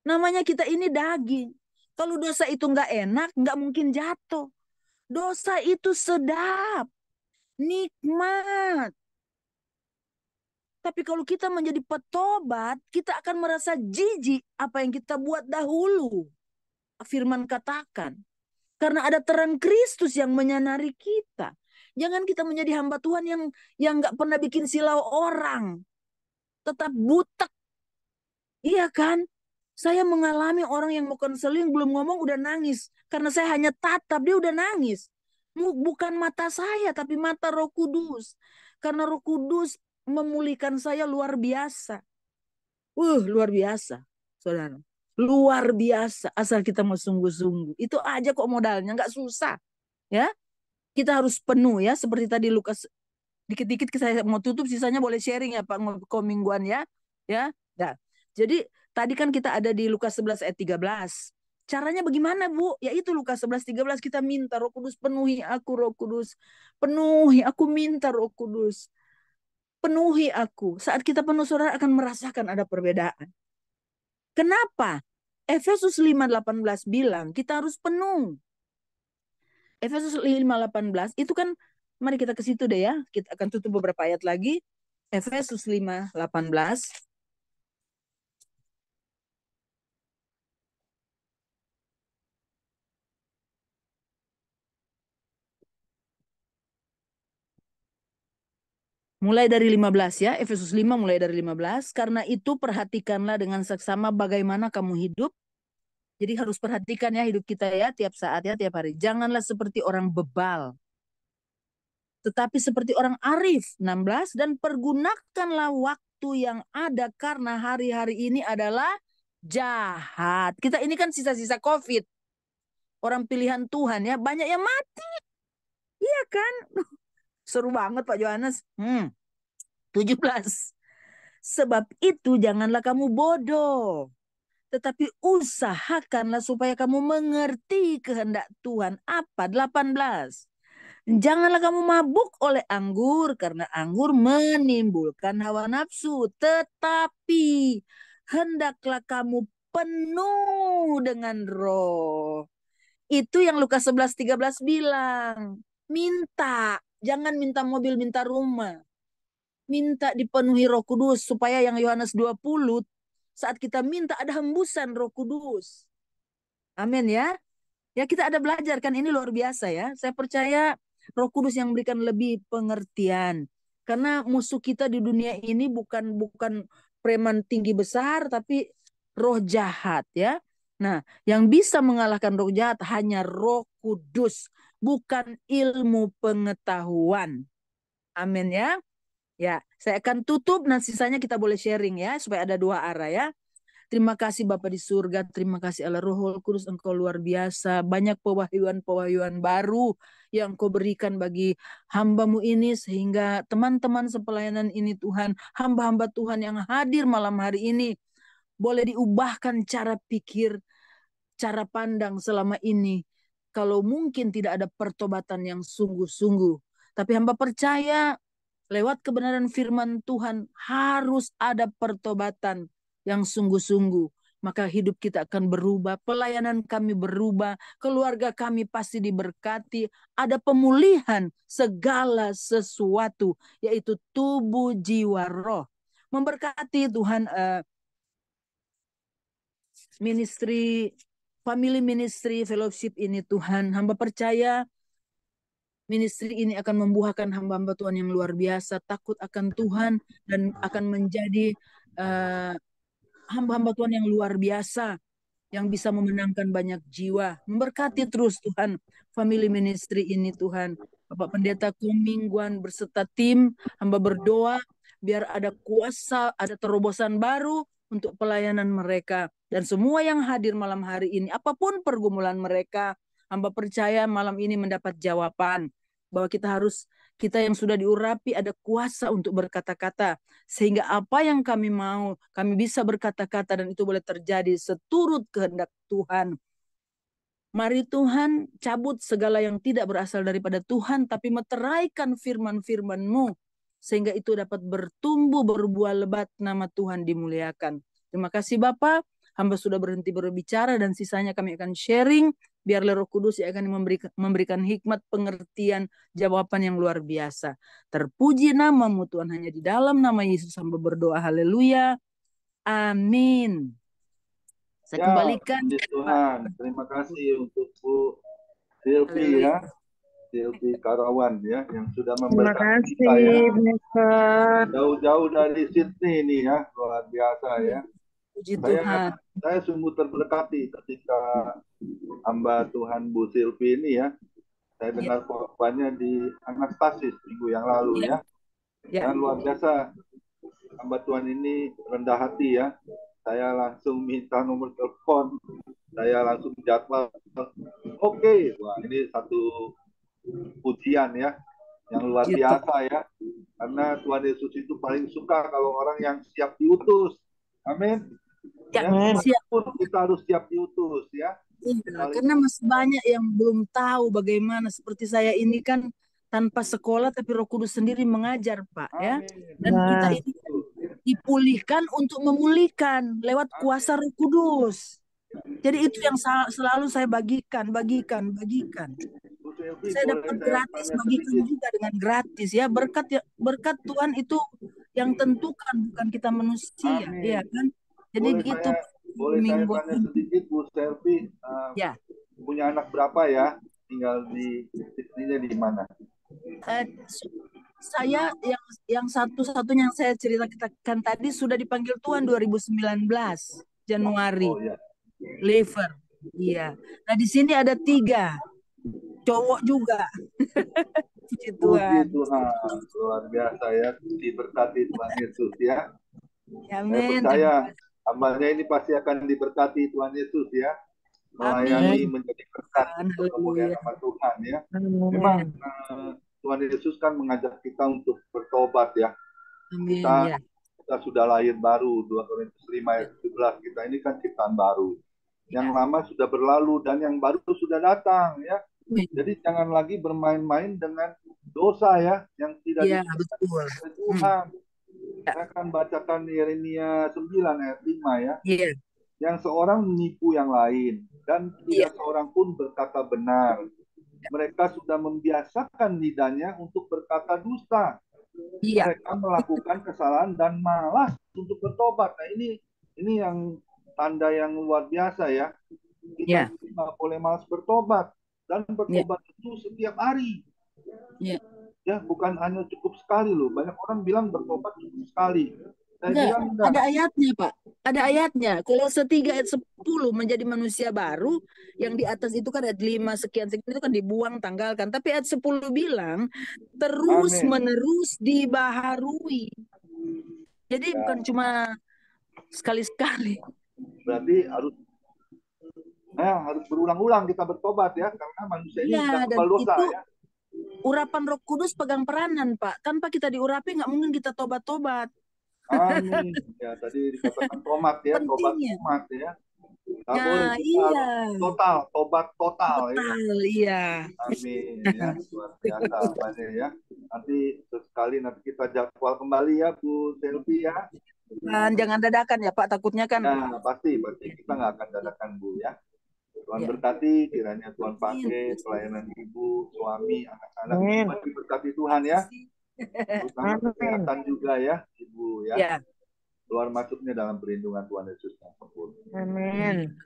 B: Namanya kita ini daging. Kalau dosa itu nggak enak, nggak mungkin jatuh. Dosa itu sedap, nikmat. Tapi kalau kita menjadi petobat, kita akan merasa jijik apa yang kita buat dahulu. Firman katakan. Karena ada terang Kristus yang menyinari kita. Jangan kita menjadi hamba Tuhan yang nggak pernah bikin silau orang. Tetap butek. Iya kan? Saya mengalami orang yang mau konseling belum ngomong udah nangis. Karena saya hanya tatap, dia udah nangis. Bukan mata saya, tapi mata Roh Kudus. Karena Roh Kudus memulihkan saya luar biasa. Luar biasa, saudara. Luar biasa, asal kita mau sungguh-sungguh. Itu aja kok modalnya, nggak susah. Ya, kita harus penuh ya, seperti tadi Lukas. Dikit-dikit saya mau tutup, sisanya boleh sharing ya Pak Komingguan ya. Ya. Nah, jadi tadi kan kita ada di Lukas 11 ayat 13. Caranya bagaimana, Bu? Yaitu Lukas 11 13 kita minta Roh Kudus penuhi aku, Roh Kudus. Penuhi aku, minta Roh Kudus. Penuhi aku. Saat kita penuh, saudara akan merasakan ada perbedaan. Kenapa? Efesus 5:18 bilang kita harus penuh. Efesus 5:18 itu kan, mari kita ke situ deh ya. Kita akan tutup beberapa ayat lagi. Efesus 5:18. Mulai dari 15 ya, Efesus 5 mulai dari 15. Karena itu perhatikanlah dengan seksama bagaimana kamu hidup. Jadi harus perhatikan ya hidup kita ya, tiap saat ya, tiap hari. Janganlah seperti orang bebal, tetapi seperti orang arif. 16. Dan pergunakanlah waktu yang ada karena hari-hari ini adalah jahat. Kita ini kan sisa-sisa COVID. Orang pilihan Tuhan ya, banyak yang mati. Iya kan? Seru banget Pak Yohanes. 17. Sebab itu janganlah kamu bodoh, tetapi usahakanlah supaya kamu mengerti kehendak Tuhan. Apa? 18. Janganlah kamu mabuk oleh anggur, karena anggur menimbulkan hawa nafsu. Tetapi hendaklah kamu penuh dengan roh. Itu yang Lukas 11 13 bilang. Minta. Jangan minta mobil, minta rumah. Minta dipenuhi Roh Kudus. Supaya yang Yohanes 20, saat kita minta ada hembusan Roh Kudus. Amin ya. Ya kita ada belajar kan, ini luar biasa ya. Saya percaya Roh Kudus yang memberikan lebih pengertian. Karena musuh kita di dunia ini bukan preman tinggi besar, tapi roh jahat ya. Nah, yang bisa mengalahkan roh jahat hanya Roh Kudus, bukan ilmu pengetahuan. Amin ya. Ya, saya akan tutup, nah sisanya kita boleh sharing ya, supaya ada dua arah ya. Terima kasih Bapa di surga, terima kasih Allah Roh Kudus, Engkau luar biasa. Banyak pewahyuan-pewahyuan baru yang Kau berikan bagi hamba-Mu ini, sehingga teman-teman sepelayanan ini Tuhan, hamba-hamba Tuhan yang hadir malam hari ini, boleh diubahkan cara pikir, cara pandang selama ini. Kalau mungkin tidak ada pertobatan yang sungguh-sungguh. Tapi hamba percaya lewat kebenaran firman Tuhan harus ada pertobatan yang sungguh-sungguh. Maka hidup kita akan berubah, pelayanan kami berubah, keluarga kami pasti diberkati, ada pemulihan segala sesuatu, yaitu tubuh, jiwa, roh. Memberkati Tuhan ministry, family ministry, fellowship ini Tuhan. Hamba percaya ministry ini akan membuahkan hamba-hamba Tuhan yang luar biasa, takut akan Tuhan, dan akan menjadi hamba-hamba Tuhan yang luar biasa, yang bisa memenangkan banyak jiwa. Memberkati terus Tuhan family ministry ini Tuhan. Bapak Pendeta Komingguan berserta tim, hamba berdoa biar ada kuasa, ada terobosan baru untuk pelayanan mereka. Dan semua yang hadir malam hari ini, apapun pergumulan mereka, hamba percaya malam ini mendapat jawaban. Bahwa kita yang sudah diurapi ada kuasa untuk berkata-kata. Sehingga apa yang kami mau, kami bisa berkata-kata dan itu boleh terjadi seturut kehendak Tuhan. Mari Tuhan cabut segala yang tidak berasal daripada Tuhan, tapi meteraikan firman-firman-Mu, sehingga itu dapat bertumbuh, berbuah lebat, nama Tuhan dimuliakan. Terima kasih Bapak, hamba sudah berhenti berbicara dan sisanya kami akan sharing, biar Roh Kudus yang akan memberikan hikmat, pengertian, jawaban yang luar biasa. Terpuji nama-Mu Tuhan, hanya di dalam nama Yesus hamba berdoa, haleluya, amin. Saya kembalikan.
C: Puji Tuhan, terima kasih untuk Bu Silvi ya, Silvi Karawan ya, yang sudah
F: Terima
C: memberkati
F: kasih,
C: kita ya.
F: Mister.
C: Jauh-jauh dari Sydney ini ya, luar biasa ya.
B: Puji Tuhan.
C: Saya sungguh terberkati ketika hamba Tuhan Bu Silvi ini ya. Saya dengar khotbahnya di Anastasis minggu yang lalu ya. Dan luar biasa, hamba Tuhan ini rendah hati ya. Saya langsung minta nomor telepon, saya langsung jadwal. Oke, wah ini satu pujian ya, yang luar biasa ya. Karena Tuhan Yesus itu paling suka kalau orang yang siap diutus. Amin.
B: Ya,
C: siap. Kita harus siap diutus ya.
B: Iya, karena masih banyak yang belum tahu bagaimana. Seperti saya ini kan tanpa sekolah, tapi Roh Kudus sendiri mengajar, Pak. Ya, dan kita ini dipulihkan untuk memulihkan lewat kuasa Roh Kudus. Jadi itu yang selalu saya bagikan. Saya dapat gratis, bagikan juga dengan gratis ya. Berkat Tuhan itu yang tentukan, bukan kita manusia, ya kan? Jadi
C: boleh
B: gitu.
C: Boleh saya tanya sedikit, Bu Selvi, punya anak berapa ya? Tinggal di Sydney-nya di mana?
B: Saya yang satu-satunya yang saya ceritakan tadi sudah dipanggil Tuhan 2019 Januari.
C: Oh, ya.
B: Lever. Iya. Nah di sini ada 3 cowok juga. Puji Tuhan.
C: Luar biasa ya, diberkati Tuhan Yesus ya.
B: Amin.
C: Saya percaya hambanya ini pasti akan diberkati Tuhan Yesus ya. Melayani menjadi berkat untuk kemuliaan nama Tuhan ya. Memang Tuhan Yesus kan mengajak kita untuk bertobat ya.
B: Amin,
C: kita sudah lahir baru, 2 Korintus 5 ayat 17. Kita ini kan ciptaan baru. Yang lama sudah berlalu dan yang baru sudah datang ya. Jadi jangan lagi bermain-main dengan dosa ya, yang tidak dibenci oleh Tuhan. Saya akan bacakan Yeremia 9 ayat 5 ya. Yang seorang menipu yang lain dan tidak seorang pun berkata benar. Mereka sudah membiasakan lidahnya untuk berkata dusta. Mereka melakukan kesalahan dan malas untuk bertobat. Nah ini yang tanda yang luar biasa ya. Kita tidak boleh malas bertobat, dan bertobat itu setiap hari. Ya, bukan hanya cukup sekali loh. Banyak orang bilang bertobat cukup sekali.
B: Ada ayatnya, Pak. Ada ayatnya. Kolose 3 ayat 10 menjadi manusia baru, yang di atas itu kan ayat 5 sekian itu kan dibuang, tanggalkan. Tapi ayat 10 bilang terus menerus dibaharui. Jadi bukan cuma sekali-sekali.
C: Berarti harus berulang-ulang kita bertobat ya, karena manusia ini sudah kebal dosa ya.
B: Urapan Roh Kudus pegang peranan, Pak. Tanpa kita diurapi nggak mungkin kita tobat-tobat.
C: Amin. Ya, tadi dikatakan tomat ya, tobat tomat ya.
B: Nah,
C: tobat total ya.
B: Iya.
C: Amin ya, luar biasa banyak ya. Nanti sesekali kita jadwal kembali ya Bu Selvi ya.
B: Jangan dadakan ya Pak, takutnya kan.
C: Nah, pasti kita nggak akan dadakan Bu ya. Tuhan berkati, kiranya Tuhan pakai pelayanan ibu, suami, anak-anak diberkati Tuhan ya. Terutama kesehatan juga ya Ibu ya. Keluar masuknya dalam perlindungan Tuhan Yesus yang sempurna.
B: Amin.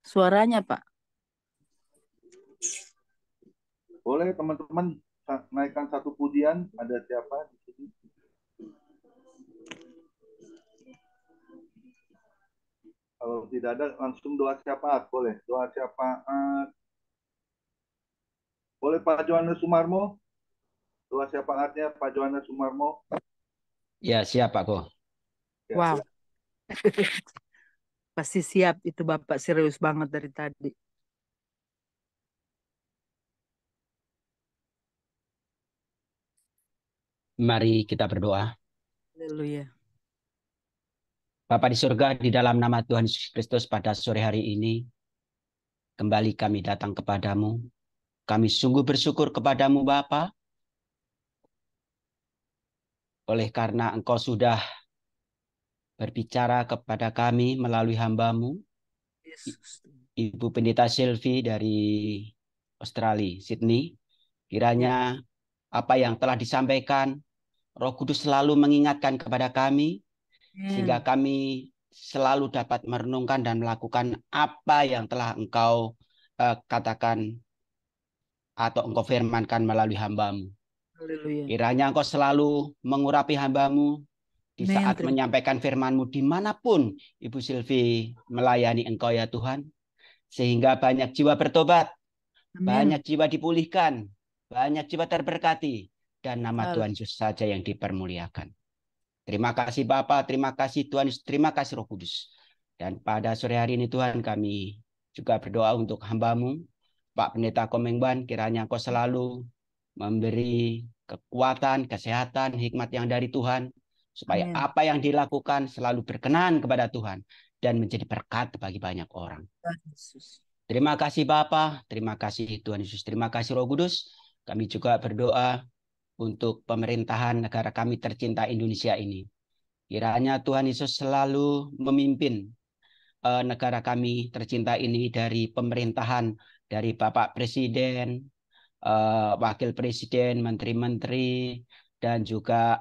B: Suaranya Pak.
C: Boleh teman-teman naikkan satu pujian. Ada siapa di sini? Kalau tidak ada, langsung doa syafaat. Boleh, doa syafaat. Boleh Pak Johannes Sumarmo? Doa syafaatnya Pak Johannes Sumarmo.
G: Ya, siap Pak Ko.
B: Wow. Pasti siap itu Bapak, serius banget dari tadi.
G: Mari kita berdoa.
B: Haleluya.
G: Bapa di surga, di dalam nama Tuhan Yesus Kristus pada sore hari ini, kembali kami datang kepadamu. Kami sungguh bersyukur kepadamu Bapa, oleh karena Engkau sudah berbicara kepada kami melalui hamba-Mu, Ibu Pendeta Selvi dari Australia, Sydney. Kiranya apa yang telah disampaikan, Roh Kudus selalu mengingatkan kepada kami, sehingga kami selalu dapat merenungkan dan melakukan apa yang telah Engkau katakan atau Engkau firmankan melalui hamba-Mu. Kiranya Engkau selalu mengurapi hamba-Mu di saat menyampaikan firman-Mu dimanapun Ibu Selvi melayani Engkau ya Tuhan. Sehingga banyak jiwa bertobat, banyak jiwa dipulihkan, banyak jiwa terberkati, dan nama Tuhan Yesus saja yang dipermuliakan. Terima kasih Bapa, terima kasih Tuhan Yesus, terima kasih Roh Kudus. Dan pada sore hari ini Tuhan, kami juga berdoa untuk hamba-Mu, Pak Pendeta Komengban, kiranya Engkau selalu memberi kekuatan, kesehatan, hikmat yang dari Tuhan, supaya
B: Amin.
G: apa yang dilakukan selalu berkenan kepada Tuhan dan menjadi berkat bagi banyak orang.
B: Yesus.
G: Terima kasih Bapa, terima kasih Tuhan Yesus, terima kasih Roh Kudus. Kami juga berdoa untuk pemerintahan negara kami tercinta Indonesia ini. Kiranya Tuhan Yesus selalu memimpin negara kami tercinta ini, dari pemerintahan, dari Bapak Presiden, Wakil Presiden, Menteri-Menteri, dan juga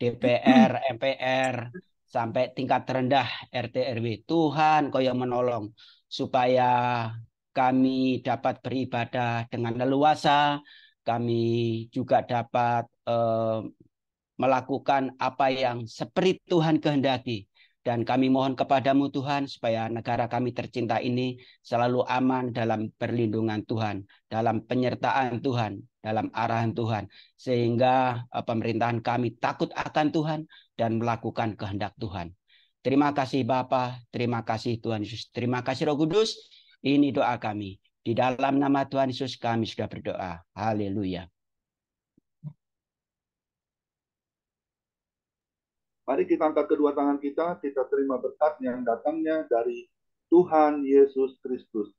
G: DPR, MPR, sampai tingkat terendah RT RW. Tuhan, Kau yang menolong supaya kami dapat beribadah dengan leluasa, kami juga dapat melakukan apa yang seperti Tuhan kehendaki. Dan kami mohon kepadamu Tuhan, supaya negara kami tercinta ini selalu aman dalam perlindungan Tuhan, dalam penyertaan Tuhan, dalam arahan Tuhan. Sehingga pemerintahan kami takut akan Tuhan dan melakukan kehendak Tuhan. Terima kasih Bapa, terima kasih Tuhan Yesus, terima kasih Roh Kudus. Ini doa kami. Di dalam nama Tuhan Yesus kami sudah berdoa. Haleluya.
C: Mari kita angkat kedua tangan kita terima berkat yang datangnya dari Tuhan Yesus Kristus.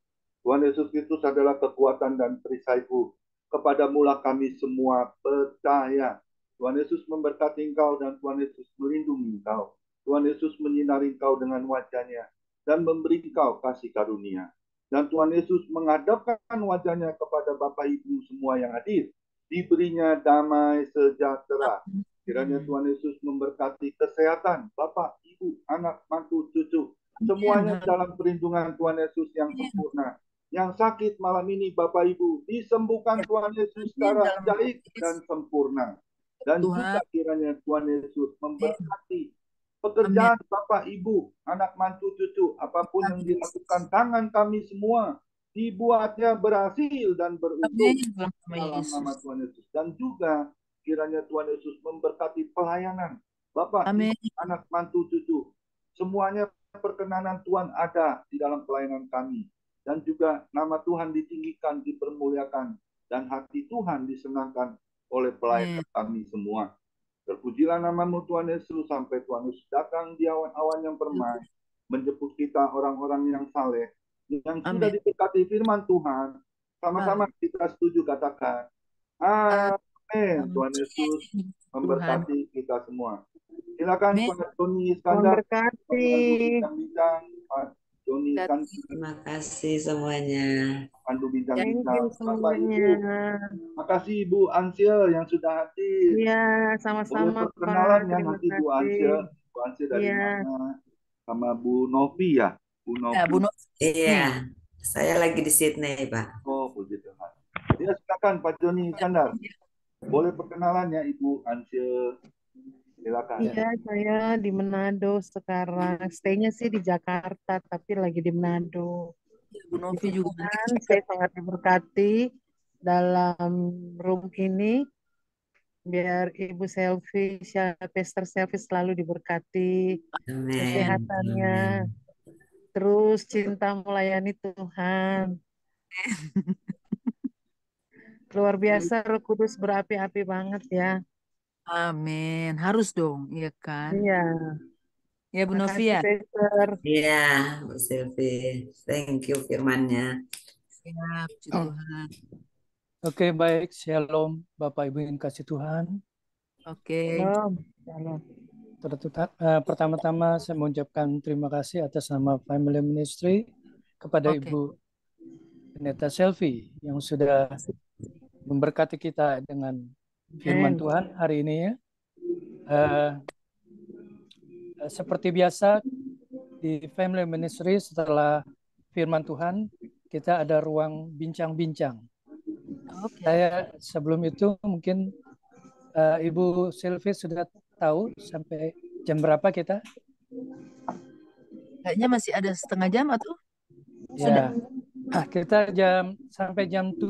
C: Tuhan Yesus Kristus adalah kekuatan dan perisaiku. Kepadamulah kami semua percaya. Tuhan Yesus memberkati engkau dan Tuhan Yesus melindungi engkau. Tuhan Yesus menyinari engkau dengan wajah-Nya dan memberi engkau kasih karunia. Dan Tuhan Yesus menghadapkan wajah-Nya kepada Bapak Ibu semua yang hadir. Diberinya damai sejahtera. Kiranya Tuhan Yesus memberkati kesehatan Bapak, Ibu, anak, mantu, cucu. Semuanya dalam perlindungan Tuhan Yesus yang sempurna. Yang sakit malam ini Bapak Ibu disembuhkan Tuhan Yesus secara ajaib dan sempurna. Dan juga kiranya Tuhan Yesus memberkati pekerjaan Bapak, Ibu, anak, mantu, cucu. Apapun yang dilakukan tangan kami semua, dibuatnya berhasil dan beruntung dalam nama Tuhan Yesus. Dan juga kiranya Tuhan Yesus memberkati pelayanan Bapak, anak, mantu, cucu. Semuanya perkenanan Tuhan ada di dalam pelayanan kami. Dan juga nama Tuhan ditinggikan, dipermuliakan. Dan hati Tuhan disenangkan oleh pelayanan kami semua. Terpujilah namamu Tuhan Yesus, sampai Tuhan Yesus datang di awan-awan yang permai. Menjemput kita orang-orang yang saleh, yang sudah diberkati firman Tuhan. Sama-sama kita setuju katakan. Amin. Tuhan Yesus memberkati kita semua. Silakan Pak Joni Iskandar.
F: Memberkati.
C: Pak Joni Iskandar.
H: Terima kasih semuanya.
C: Pandu bincang-bincang.
F: Bapak
C: Ibu. Terima kasih Ibu Ansil yang sudah hadir.
F: Iya, sama-sama Pak.
C: Perkenalan ya
F: Terima
C: nanti Bu
F: kasih.
C: Ansil. Bu Ansil dari mana? Sama Bu Novi ya. Bu Novi.
H: Iya, saya lagi di Sydney Pak.
C: Oh, puji Tuhan. Ya, silakan Pak Joni Iskandar. Boleh perkenalan ya Ibu Ansil. Silakan.
F: Iya, saya di Manado sekarang. Stay-nya sih di Jakarta, tapi lagi di Manado.
B: Bu Novi juga.
F: Saya sangat diberkati dalam room ini. Biar Ibu Selfie, Pastor Selfie selalu diberkati.
H: Amin.
F: Kesehatannya. Terus cinta melayani Tuhan. Luar biasa, Roh Kudus berapi-api banget ya.
B: Amin. Harus dong, iya kan?
F: Iya.
B: Ya Bu Novi ya.
H: Iya, Bu Silvi. Thank you firmannya.
B: Siap, puji Tuhan.
E: Oke, baik. Shalom, Bapak Ibu yang kasih Tuhan.
B: Oke.
F: Shalom.
E: Pertama-tama saya mengucapkan terima kasih atas nama Family Ministry kepada Ibu Pendeta Selfie yang sudah memberkati kita dengan firman Tuhan hari ini ya. Seperti biasa di Family Ministry setelah firman Tuhan kita ada ruang bincang-bincang. Saya sebelum itu mungkin Ibu Selfie sudah tahu sampai jam berapa kita?
B: Kayaknya masih ada setengah jam atau?
E: Ya, kita sampai jam 7.